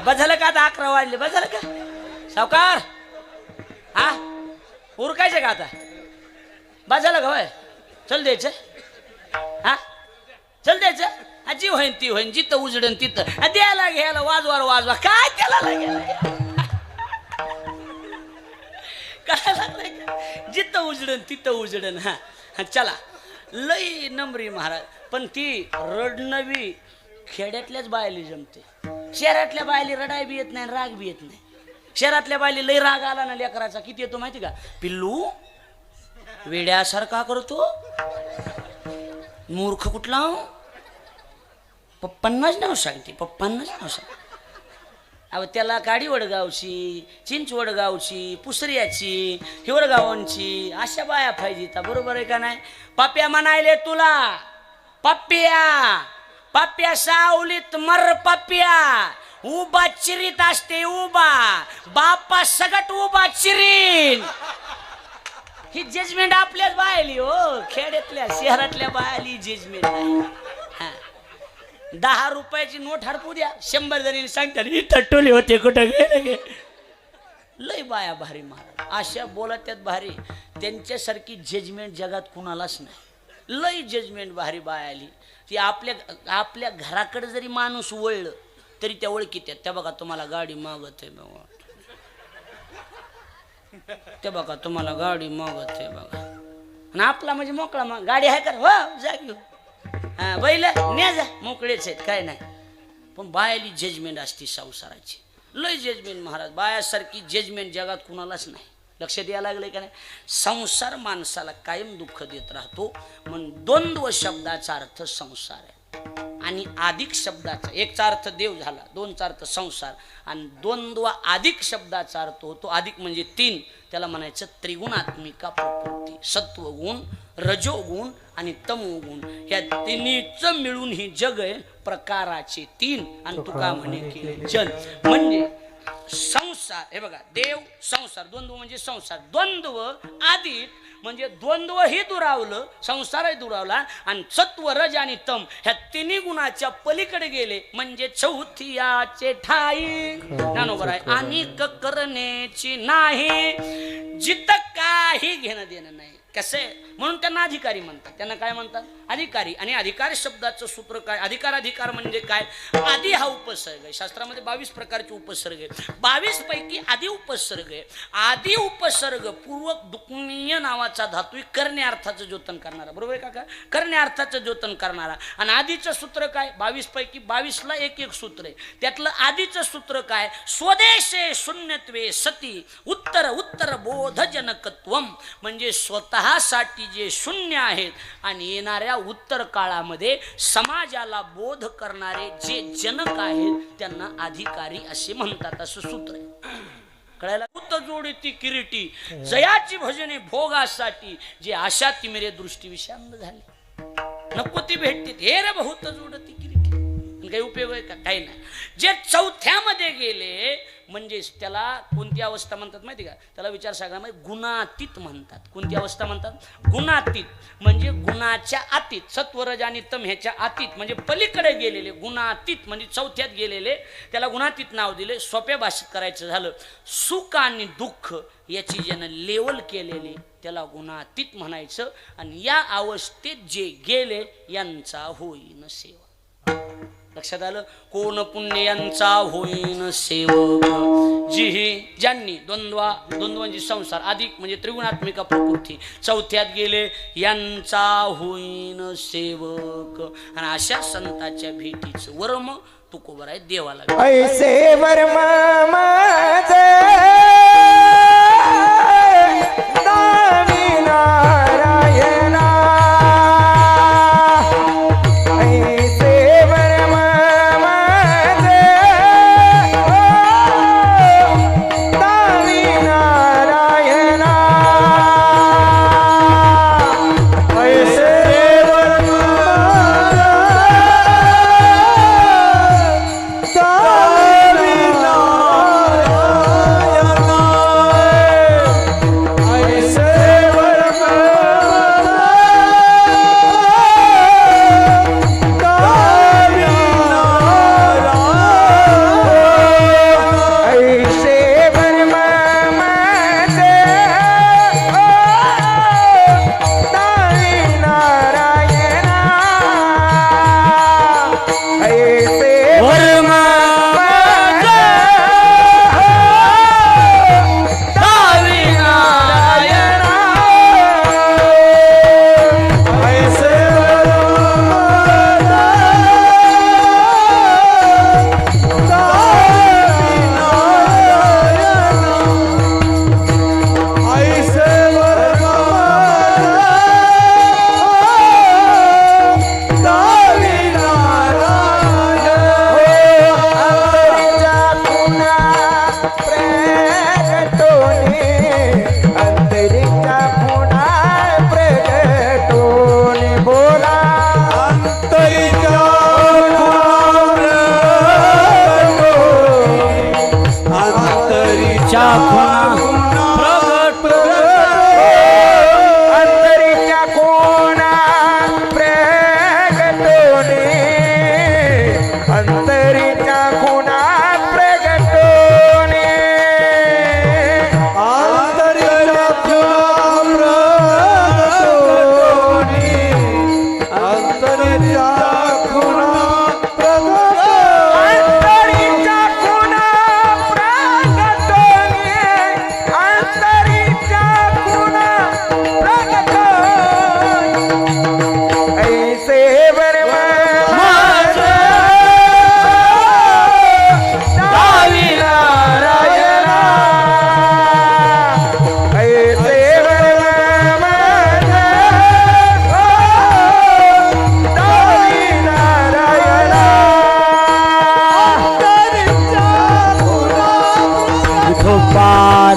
बझालं का आता 11 वाजले. बझालं का सावकार. हा उरकायचं का आता. बझालं का होय. चल द्यायचं. हा चल द्यायचं. जी होईन ती होईन जिथं उजडन तिथं द्यायला घ्यायला वाजवा काय त्याला काय लागलंय. जिथं उजडन तिथं उजडन. हा चला लई नंबरी महाराज. पण ती रडणवी खेड्यातल्याच बायली जमते. शहरातल्या बायली रडाय बी येत नाही राग बी येत नाही. शहरातल्या बायली लई राग आला ना लेकराचा किती येतो माहिती का. पिल्लू वेड्यासारखा करतो मूर्ख कुठला. पप्पांनाच नाव सांगते पप्पांनाच नाव सांग. अहो त्याला काडी वडगावची चिंच वडगावची पुसऱ्याची हिवरगावांची अशा बाया पाहिजे. बरोबर आहे का नाही. पप्प्या म्हणायले तुला. पप्प्या सावलीत मर पप्प्या. उभा चिरीत असते उभा. बापा सगट उभा चिरीन. ही जजमेंट आपल्याच बायली हो. खेड्यातल्या शहरातल्या बायली जजमेंट नाही. 10 रुपयाची नोट हडपू द्या 100 जणी सांगतात ही टट्टोली होते कुठं गेले. लय बाया भारी महाराज. अशा बोलत त्यात भारी. त्यांच्यासारखी जजमेंट जगात कुणालाच नाही. लय जजमेंट भारी बाया आली. ती आपल्या घराकडे जरी माणूस वळलं तरी त्या ओळखीत आहेत. त्या बघा तुम्हाला गाडी मागत आहे बघा. ते बघा तुम्हाला गाडी मागत आहे बघा. आणि आपला म्हणजे मोकळा गाडी आहे का हो जा घेऊ. हा बैल न्या जा मोकळेच आहेत काय नाही. पण बायाली जजमेंट असते संसाराची. लय जजमेंट महाराज. बायासारखी जजमेंट जगात कुणालाच नाही. लक्षात यायला लागले का नाही. संसार माणसाला कायम दुःख देत राहतो. म्हणून द्वंद्व शब्दाचा अर्थ संसार आहे. आणि अधिक शब्दाचा एकचा अर्थ देव झाला. 2चा अर्थ संसार. आणि द्वंद्व अधिक शब्दाचा अर्थ होतो. अधिक म्हणजे 3. त्याला म्हणायचं त्रिगुणात्मिका प्रकृती. सत्वगुण रजोगुण आणि तमोगुण या तिन्हीचं मिळून ही जग आहे. प्रकाराचे 3. आणि तुका म्हणे की जन म्हणजे संसार. हे बघा देव संसार. द्वंद्व म्हणजे संसार. द्वंद्व अधिक म्हणजे द्वंद्व ही दुरावलं संसारही दुरावला. आणि सत्व रज आणि तम ह्या तिन्ही गुणाच्या पलीकडे गेले म्हणजे चौथियाचे ठाई. ज्ञानोबर आहे. आणि करण्याची नाही जिथं काही घेणं देणं नाही. कसे म्हणून त्यांना अधिकारी म्हणतात. त्यांना काय म्हणतात अधिकारी. आणि अधिकार शब्दाचं सूत्र काय. अधिकार म्हणजे काय. आधी हा उपसर्ग आहे. शास्त्रामध्ये 22 प्रकारचे उपसर्ग आहे. 22 पैकी आधी उपसर्ग आहे. आधी उपसर्ग पूर्वक दुःखनीय नावाचा धातू करणे अर्थाचं द्योतन करणारा. बरोबर आहे का. करणे अर्थाचं द्योतन करणारा. आणि आधीचं सूत्र काय 22 पैकी 22ला एक सूत्र आहे. त्यातलं आधीचं सूत्र काय स्वदेशे शून्यत्वे सती उत्तर बोधजनकत्वम म्हणजे स्वतःसाठी जे शून्य आहेत आणि येणाऱ्या उत्तर काळामध्ये समाजाला बोध करणारे जे जनक आहेत त्यांना अधिकारी असे म्हणतात. असं सूत्र आहे. कळायला. भूत जोडती किरीटी जयाची भजने भोगासाठी जे आशा ती मेरे दृष्टी विषांत झाली. नको ती भेटते हे रे बहुत जोडती किरीटी. काही उपयोग आहे का काही नाही. जे चौथ्यामध्ये गेले म्हणजेच त्याला कोणती अवस्था म्हणतात माहिती का? त्याला विचार सागरामध्ये गुणातीत म्हणतात. कोणती अवस्था म्हणतात? गुणातीत. म्हणजे गुणाच्या आतीत, सत्वरज आणि तम ह्याच्या आतीत म्हणजे पलीकडे गेलेले, गुणातीत म्हणजे चौथ्यात गेलेले, त्याला गुणातीत नाव दिले. सोप्या भाषेत करायचं झालं, सुख आणि दुःख याची ज्यानं लेवल केलेली त्याला गुणातीत म्हणायचं. आणि या अवस्थेत जे गेले यांचा होईन सेवा. लक्षात आलं? कोण पुण्य यांचा होईन सेवक, ज्यांनी द्वंद्वांची संसार अधिक म्हणजे त्रिगुणात्मिका प्रकृती चौथ्यात गेले यांचा होईन सेवक. आणि अशा संतांच्या भेटीचं वर्म तुकोबर आहे देवाला. ऐसे वर्म माझे दावी नारायणा, ऐसे वर्म माझे दावी नारायणा, ऐसे वर्म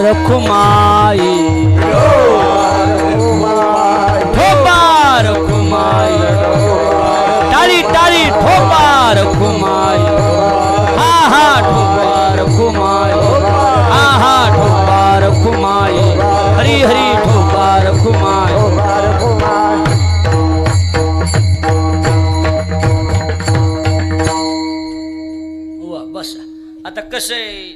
रखुमाई ठोपा रखुमाई टाळी टाळी ठोपा रखुमाई हा हा ठोपा रखुमाई हा हा ठोपा रखुमाई हरी हरी ठोपा रखुमाई बस आता कसं आहे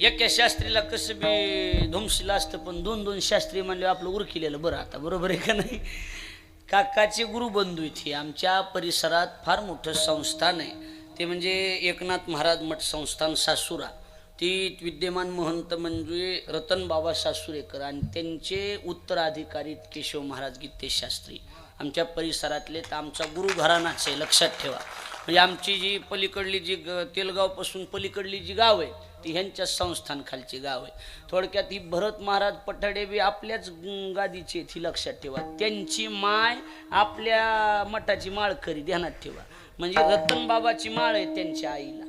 एका शास्त्रीला कसं बी धुमशीला असतं पण दोन दोन शास्त्री म्हणले आपलं उरकिलेलं बरं आता बरोबर आहे का नाही. काकाचे गुरुबंधू इथे आमच्या परिसरात फार मोठं संस्थान आहे ते म्हणजे एकनाथ महाराज मठ संस्थान सासुरा. ती विद्यमान महंत म्हणजे रतन बाबा सासुरेकर आणि त्यांचे उत्तराधिकारी केशव महाराज गीते शास्त्री आमच्या परिसरातले. तर आमचा गुरु घराणाच आहे लक्षात ठेवा. म्हणजे आमची जी पलीकडली जी तेलगावपासून पलीकडली जी गाव आहे ती ह्यांच्या संस्थान खालची गाव आहे. थोडक्यात ही भरत महाराज पठाडे बी आपल्याच गादीचे ही लक्षात ठेवा. त्यांची माय आपल्या मठाची माळकरी ध्यानात ठेवा. म्हणजे रतन बाबाची माळ आहे त्यांच्या आईला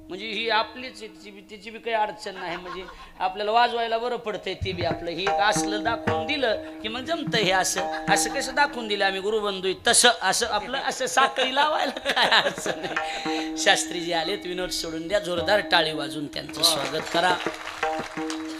म्हणजे ही आपलीच आहे, तिची बी काही अडचण नाही, म्हणजे आपल्याला वाजवायला बरं पडतंय. ते बी आपलं हे एक असलं दाखवून दिलं की मग जमतं. हे असं असं कसं दाखवून दिलं आम्ही गुरुबंधू तसं असं आपलं असं साखळी लावायला काय अडचण नाही. शास्त्रीजी आलेत, विनोद सोडून द्या, जोरदार टाळी वाजून त्यांचं स्वागत करा.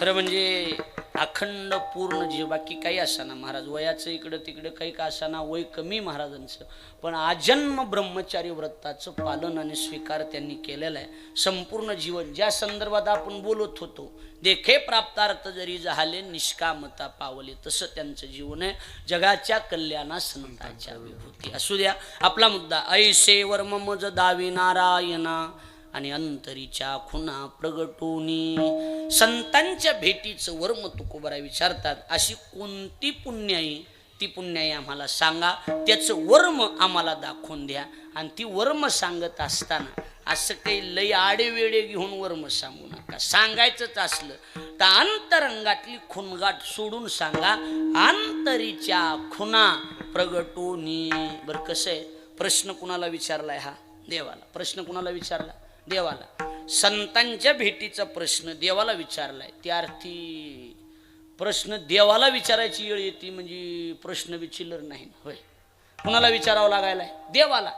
खरं म्हणजे अखंड पूर्ण जीव, बाकी काही असाना महाराज, वयाचं इकडं तिकडं काही का असाना, वय कमी महाराजांचं, पण आजन्म ब्रह्मचारी व्रताचं पालन आणि स्वीकार त्यांनी केलेला आहे. संपूर्ण जीवन ज्या संदर्भात आपण बोलत होतो, देखे प्राप्तार्थ जरी झाले निष्कामता पावले, तसं त्यांचं जीवन आहे. जगाच्या कल्याणा संतांच्या विभूती असू द्या. आपला मुद्दा ऐसे वर्म मज दावी नारायणा आणि अंतरीच्या खुना प्रगटोनी. संतांच्या भेटीचं वर्म तुकोबरा विचारतात. अशी कोणती पुण्याई, ती पुण्याई आम्हाला सांगा, त्याचं वर्म आम्हाला दाखवून द्या. आणि ती वर्म सांगत असताना असं काही लय आडेवेडे घेऊन वर्म सांगू नका. सांगायचंच असलं तर अंतरंगातली खुणगाठ सोडून सांगा. अंतरीच्या खुना प्रगटोनी. बरं कसं आहे, प्रश्न कुणाला विचारलाय? हा देवाला. प्रश्न कुणाला विचारला? देवाला. संतांच्या भेटीचा प्रश्न देवाला विचारलाय, त्या अर्थी प्रश्न देवाला विचारायची वेळ येते म्हणजे प्रश्न बी चिल्लर नाही होय. कुणाला विचारावं लागायलाय? देवाला.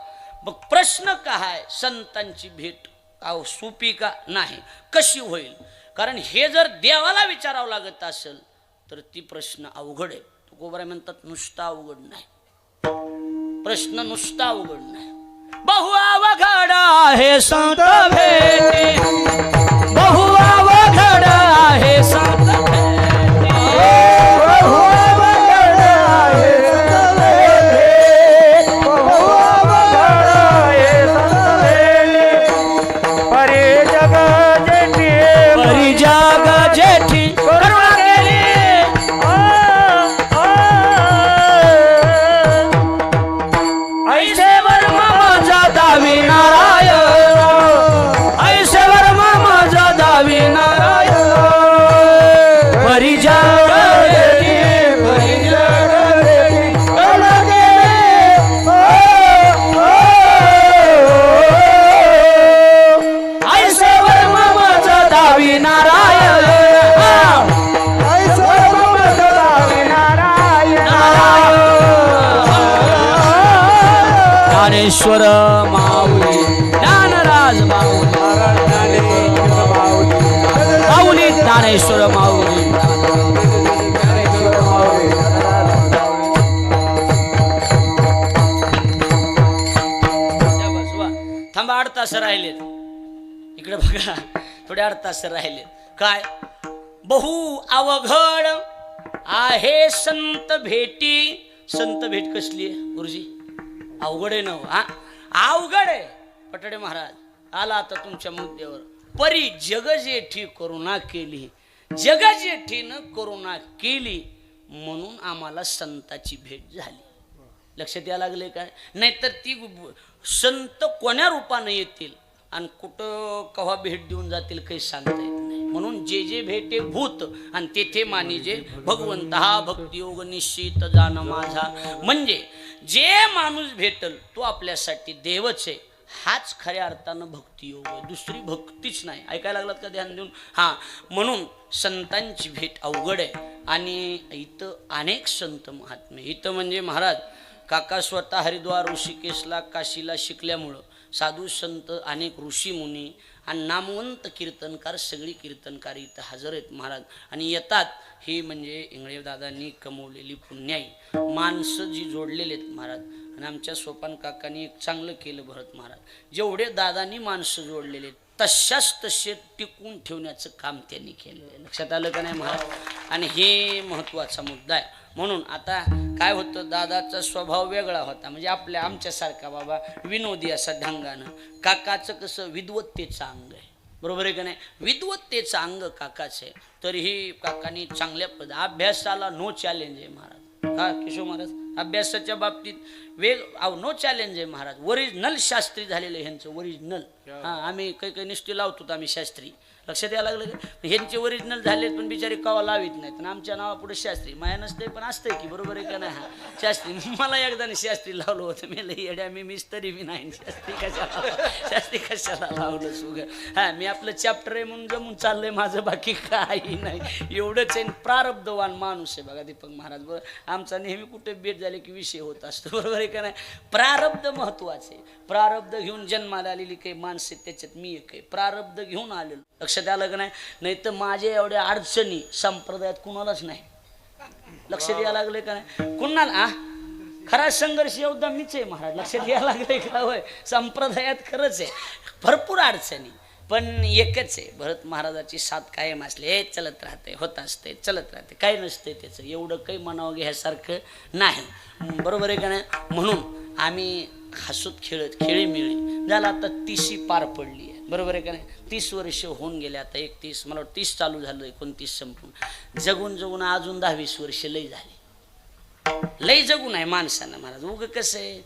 मग प्रश्न काय? संतांची भेट सोपी का नाही, कशी होईल? कारण हे जर देवाला विचारावं लागत असेल तर ती प्रश्न अवघड आहे. तुकोबरा म्हणतात नुसता अवघड नाही, प्रश्न नुसता अवघड नाही. बहु अवघड आहे संत भेटी, बहु अवघड आहे संत भेटी, बहु अवघड आहे संत भेटी, बहु अवघड आहे संत भेटी. परी जग जेठी, परी जग जेठी करुणा केली. ऐसे वर्म माझा दावी नारायण, ऐसे वर्म माझा दावी नारायण. परी जग जेठी, परी जग जेठी करुणा ऐसे वर्म माझा दावी नारायण. ऐसे वर्म दावी नारायण. ज्ञानेश्वर माऊली, ज्ञानराज माऊली, माऊली ज्ञानेश्वर माऊली. थांबा, 8 तास राहिलेत. इकडे बघा, थोडे 8 तास राहिलेत. काय? बहु अवघड आहे संत भेटी. संत भेट कसली आहे गुरुजी? अवघड आहे ना? हा अवघड आहे. पटडे महाराज आला आता तुमच्या मुद्द्यावर. परी जग जेठी करुणा केली, जग जेठीनं करुणा केली म्हणून आम्हाला संताची भेट झाली. लक्षात यायला लागले काय? नाहीतर ती संत कोण्या रूपानं येतील आणि कुठं कव्हा भेट देऊन जातील काही सांगता येत नाही. म्हणून जे जे भेटे भूत आणि तेथे मानिजे भगवंत, हा भक्तियोग निश्चित जाण माझा. म्हणजे जे माणूस भेटल तो आपल्यासाठी देवच आहे. हाच खऱ्या अर्थानं भक्तियोग आहे, दुसरी भक्तीच नाही. ऐकायला लागलात का ध्यान देऊन? हा, म्हणून संतांची भेट अवघड आहे. आणि इथं अनेक संत महात्मे. इथं म्हणजे महाराज काका स्वतः हरिद्वार ऋषिकेशला काशीला शिकल्यामुळं साधू संत अनेक ऋषी मुनी आणि नामवंत कीर्तनकार, सगळी कीर्तनकार इथं हजर आहेत महाराज. आणि येतात ही म्हणजे इंगळे दादांनी कमवलेली पुण्याई माणसं जी जोडलेली आहेत महाराज. आणि आमच्या सोपान काकांनी एक चांगलं केलं भरत महाराज. जेवढे दादांनी माणसं जोडलेले तशाच तसे टिकून ठेवण्याचं काम त्यांनी केलेलं आहे. लक्षात आलं का नाही महाराज? आणि हे महत्त्वाचा मुद्दा आहे. म्हणून आता काय होतं, दादाचा स्वभाव वेगळा होता, म्हणजे आमच्यासारखा बाबा विनोदी असा ढंगानं. काकाचं कसं विद्वत्तेचं अंग आहे, बरोबर आहे का नाही? विद्वत्तेचं अंग काकाचं आहे. तरीही काकांनी चांगल्या अभ्यासाला नो चॅलेंज आहे महाराज. का केशव महाराज? अभ्यासाच्या बाबतीत नो चॅलेंज आहे महाराज, ओरिजिनल शास्त्री झालेलं ह्यांचं ओरिजिनल. हां, आम्ही काही नुसती लावतो आम्ही शास्त्री, लक्षात यायला लागलं का? ह्यांचे ओरिजिनल झालेत पण बिचारी कवा लावित नाहीत, आणि आमच्या नावापुढे शास्त्री माया नसते पण असतंय की, बरोबर आहे का नाही? हा शास्त्री, मला एकदा शास्त्री लावलं होतं, मी लई येड्या, मी मिस्तरी बी नाही, शास्त्री कशाला लावलं सुग. हां, मी आपलं चॅप्टर आहे म्हणून जमून चाललंय माझं, बाकी काही नाही. एवढंच आहे, प्रारब्धवान माणूस आहे बघा दीपक महाराज. बरं, आमचा नेहमी कुठे भेट झाले की विषय होत असतो, बरोबर आहे का नाही? प्रारब्ध महत्वाचे. प्रारब्ध घेऊन जन्माला आलेली काही माणसे, त्याच्यात मी एक आहे, प्रारब्ध घेऊन आलेलो. लक्षात आलं का नाही? नाही तर माझ्या एवढ्या अडचणी संप्रदायात कुणालाच नाही. लक्षात यायला लागले का नाही? कुणाला खरा संघर्ष योद्धा मीच आहे महाराज, लक्षात यायला लागले का? होय, संप्रदायात खरंच आहे, भरपूर अडचणी, पण एकच आहे, भरत महाराजाची साथ कायम असले, हे चलत राहते, होत असते, चलत राहते, काही नसते त्याचं, एवढं काही म्हणावं घ्यासारखं नाही, बरोबर आहे का नाही? म्हणून आम्ही हसत खेळत खेळीमिळी झाला. आता 30 पार पडली आहे, बरोबर आहे का नाही? 30 वर्ष होऊन गेले, आता 31, मला 30 चालू झालं, 29 संपून, जगून अजून 10-20 वर्ष लई झाली. लई जगून आहे माणसानं महाराज. उगं कसं आहे,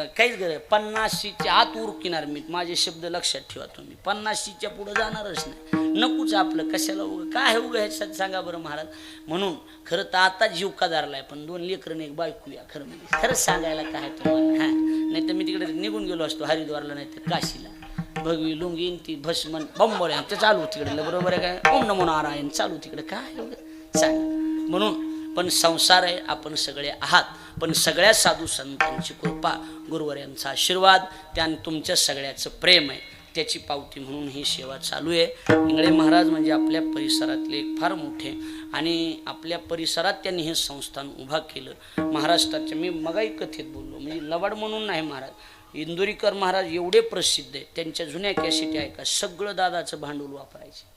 काहीच गरज 50च्या आत उरकिणार मी, माझे शब्द लक्षात ठेवा तुम्ही, 50च्या पुढं जाणारच नाही, नकोच आपलं, कशाला उगं काय उगं ह्याच्यात सांगा बरं महाराज. म्हणून खरं तर आता जीव कदारलाय, पण 2 लेकरं एक बायको या, खरं म्हणजे खरंच सांगायला काय तुम्हाला. हां, नाही तर मी तिकडे निघून गेलो असतो हरिद्वारला, नाही तर काशीला, भगवी लुंगीन ती भस्मन बंबोरे आमचं चालू तिकडे, बरोबर आहे काय? ओम नमो नारायण चालू तिकडे, काय एवढं सांग. म्हणून पण संसार आहे, आपण सगळे आहात, पण सगळ्या साधू संतांची कृपा, गुरुवर्यांचा आशीर्वाद, त्याने तुमच्या सगळ्याचं प्रेम आहे, त्याची पावती म्हणून ही सेवा चालू आहे. इंगळे महाराज म्हणजे आपल्या परिसरातले एक फार मोठे, आणि आपल्या परिसरात त्यांनी हे संस्थान उभा केलं. महाराष्ट्राच्या, मी मगाही कथेत बोललो, म्हणजे लवाड म्हणून नाही महाराज, इंदुरीकर महाराज एवढे प्रसिद्ध आहेत, त्यांच्या जुन्या कॅसेटी ऐका, सगळं दादाचं भांडवल वापरायचे,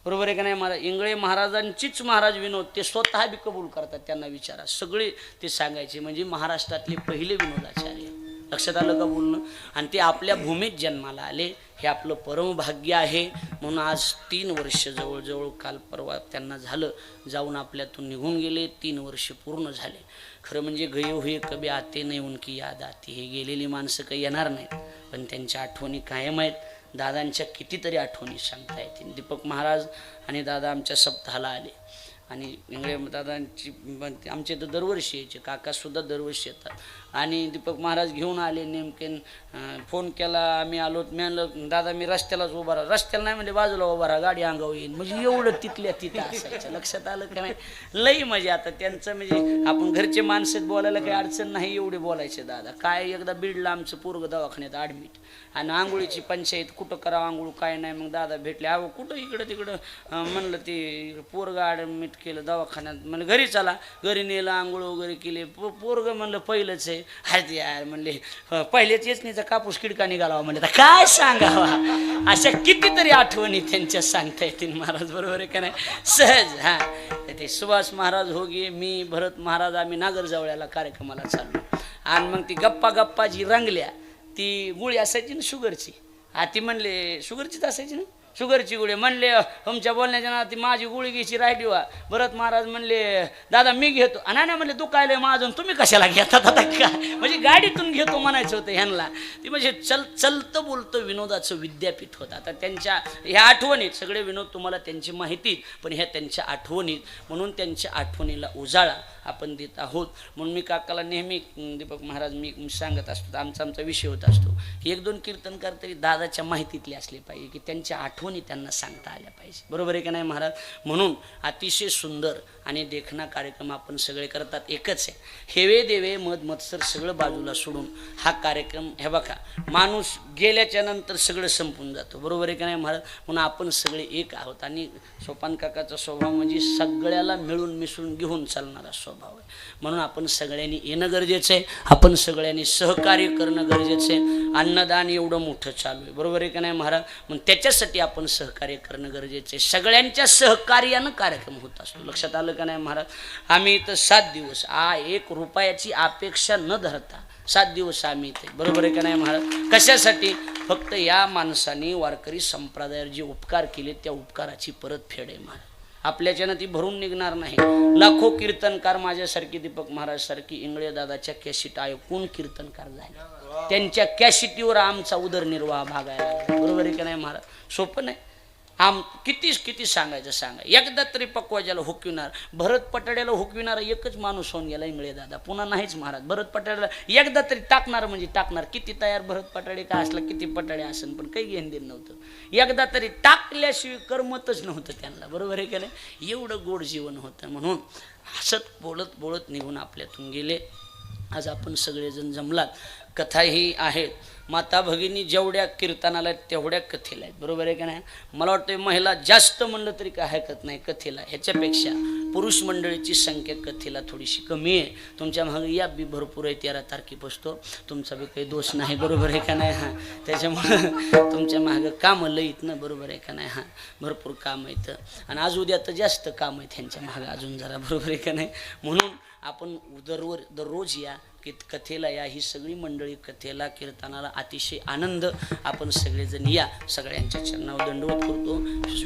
बरोबर आहे का नाही महाराज? इंगळे महाराजांचीच महाराज विनोद ते स्वतः बी कबूल करतात, त्यांना विचारा, सगळे ते सांगायचे, म्हणजे महाराष्ट्रातले पहिले विनोदाचार्य. लक्षात आलं का बोलणं? आणि ते आपल्या भूमीत जन्माला आले, हे आपलं परमभाग्य आहे. म्हणून आज 3 वर्ष जवळजवळ, काल परवा त्यांना झालं, जाऊन आपल्यातून निघून गेले, 3 वर्ष पूर्ण झाले. खरं म्हणजे गये हुए कभी आते नाही उनकी याद आती, हे गेलेली माणसं काही येणार नाहीत, पण त्यांच्या आठवणी कायम आहेत. दादांच्या कितीतरी आठवणी सांगता येतील. दीपक महाराज आणि दादा आमच्या सप्ताहाला आले, आणि इंगळे दादांची आमचे तर दरवर्षी यायचे, काकासुद्धा दरवर्षी येतात, आणि दीपक महाराज घेऊन आले. नेमके फोन केला, आम्ही आलो, मी म्हणलं दादा मी रस्त्यालाच उभा राहा, रस्त्याला नाही म्हणजे बाजूला उभा राहा, गाडी अंगावर येईल, म्हणजे एवढं तिथल्या तिथं असायचं. लक्षात आलं का नाही? लई म्हणजे आता त्यांचं म्हणजे आपण घरचे माणसं बोलायला काही अडचण नाही, एवढे बोलायचे दादा. काय एकदा बीडला आमचं पोरग दवाखान्यात ॲडमिट, आणि आंघोळीची पंचायत, कुठं करावं आंघोळ काय नाही, मग दादा भेटले, अहो कुठं इकडं तिकडं, म्हणलं ते पोरग ॲडमिट केलं दवाखान्यात, म्हणलं घरी चला, घरी नेलं, आंघोळ वगैरे केले. पोरग म्हणलं पहिलंच आहे, हाय यार म्हणले पहिलेच येचणीचा कापूस किडका निघाला म्हणले, काय सांगावा. अशा कितीतरी आठवणी त्यांच्या सांगता येतील महाराज, बरोबर आहे का नाही? सहज. हां, ते सुभाष महाराज होगे, मी भरत महाराज, आम्ही नागरजवळ्याला कार्यक्रमाला चाललो, आणि मग ती गप्पा जी रंगल्या, ती गुळी असायची ना शुगरची, ती म्हणले शुगरचीच असायची ना, शुगरची गोळी म्हणले, तुमच्या बोलण्याच्या ना ती माझी गोळी घ्यायची राहिली वा. भरत महाराज म्हणले दादा मी घेतो, नाही म्हणले दुखायलंय माझं, तुम्ही कशाला घेतात आता काय, म्हणजे गाडीतून घेतो म्हणायचं होतं ह्यांना. ती म्हणजे चलतं बोलतं विनोदाचं विद्यापीठ होतं. आता त्यांच्या ह्या आठवणीत, सगळे विनोद तुम्हाला त्यांची माहितीत, पण ह्या त्यांच्या आठवणीत, म्हणून त्यांच्या आठवणीला उजाळा आपण देत आहोत. म्हणून मी काकाला नेहमी, दीपक महाराज मी सांगत असतो, आमचा विषय होत असतो, 1-2 कीर्तनकार तरी दादाच्या माहितीतले असले पाहिजे, की त्यांच्या आठवणी त्यांना सांगता आल्या पाहिजे, बरोबर आहे का नाही महाराज? म्हणून अतिशय सुंदर आणि देखणा कार्यक्रम आपण सगळे करतात. एकच आहे, हेवे देवे मद मत्सर सगळं बाजूला सोडून हा कार्यक्रम, हे बघा माणूस गेल्याच्या नंतर सगळं संपून जातो, बरोबर आहे का नाही महाराज? म्हणून आपण सगळे एक आहोत, आणि सोपान काकाचा स्वभाव म्हणजे सगळ्याला मिळून मिसळून घेऊन चालणारा स्वभाव आहे. म्हणून आपण सगळ्यांनी येणं गरजेचं आहे, आपण सगळ्यांनी सहकार्य करणं गरजेचं आहे. अन्नदान एवढं मोठं चालू आहे, बरोबर आहे का नाही महाराज? मग त्याच्यासाठी आपण सहकार्य करणं गरजेचं आहे. सगळ्यांच्या सहकार्यानं कार्यक्रम होत असतो, लक्षात आलं का नाही महाराज? आम्ही इथं 7 दिवस 1 रुपयाची अपेक्षा न धरता 7 दिवस आम्ही इथे, बरोबर आहे का नाही महाराज? कशासाठी? फक्त या माणसाने वारकरी संप्रदायावर जे उपकार केले त्या उपकाराची परतफेड आहे महाराज. आपल्याच्यानं ती भरून निघणार नाही. लाखो कीर्तनकार माझ्यासारखी दीपक महाराज सारखी इंगळे दादाच्या कॅशिट ऐकून कीर्तनकार झाले. त्यांच्या कॅशिटीवर आमचा उदरनिर्वाह भागायला लागला. बरोबर आहे का नाही महाराज? सोपं नाही. किती सांगा एकदा तरी पक्वाजाला हुकविणार, भरत पटाड्याला हुकविणारा एकच माणूस होऊन गेला इंगळे दादा, पुन्हा नाहीच महाराज. भरत पटाड्याला एकदा तरी टाकणार म्हणजे टाकणार. किती तयार भरत पटाडे का असला, किती पटाडे असन, पण काही घेण देण नव्हतं. एकदा तरी टाकल्याशिवाय करमतच नव्हतं त्यांना. बरोबर आहे का नाही? एवढं गोड जीवन होतं. म्हणून हसत बोलत बोलत निघून आपल्यातून गेले. आज आपण सगळेजण जमलात. कथा ही आहेत. माता भगिनी जेवढ्या कीर्तनाला आहेत तेवढ्या कथेला आहेत. बरोबर आहे का नाही? मला वाटतं महिला जास्त म्हणलं तरी काय हरकत नाही कथेला. ह्याच्यापेक्षा पुरुष मंडळीची संख्या कथेला थोडीशी कमी आहे. तुमच्या मागे या बी भरपूर आहे. 13 तारखेपासून तुमचा बी काही दोष नाही. बरोबर आहे का नाही? हां, त्याच्यामुळं तुमच्या मागं कामं लईत ना. बरोबर आहे का नाही? हां, भरपूर काम आहेत आणि आज उद्या तर जास्त काम आहेत ह्यांच्या मागं अजून जरा. बरोबर आहे का नाही? म्हणून आपण दररोज या कथेला या. ही सगळी मंडळी कथेला कीर्तनाला अतिशय आनंद. आपण सगळेजण या. सगळ्यांच्या चरणावर दंडवत करतो.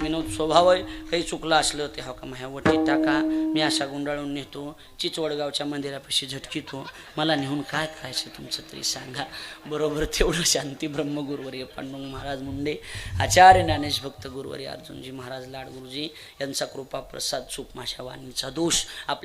विनोद स्वभाव आहे. काही चुकलं असलं ते हो का माझ्या वटी टाका. मी असा गुंडाळून नेतो. चिचवडगावच्या मंदिरापाशी झटकितो. मला नेऊन काय करायचं तुमचं तरी सांगा. बरोबर तेवढं शांती ब्रह्मगुरुवर्य पांडुरंग महाराज मुंडे, आचार्य ज्ञानेश भक्त गुरुवर्य अर्जुनजी महाराज लाड गुरुजी यांचा कृपा प्रसाद चूक माझ्या वाणीचा दोष आपल्या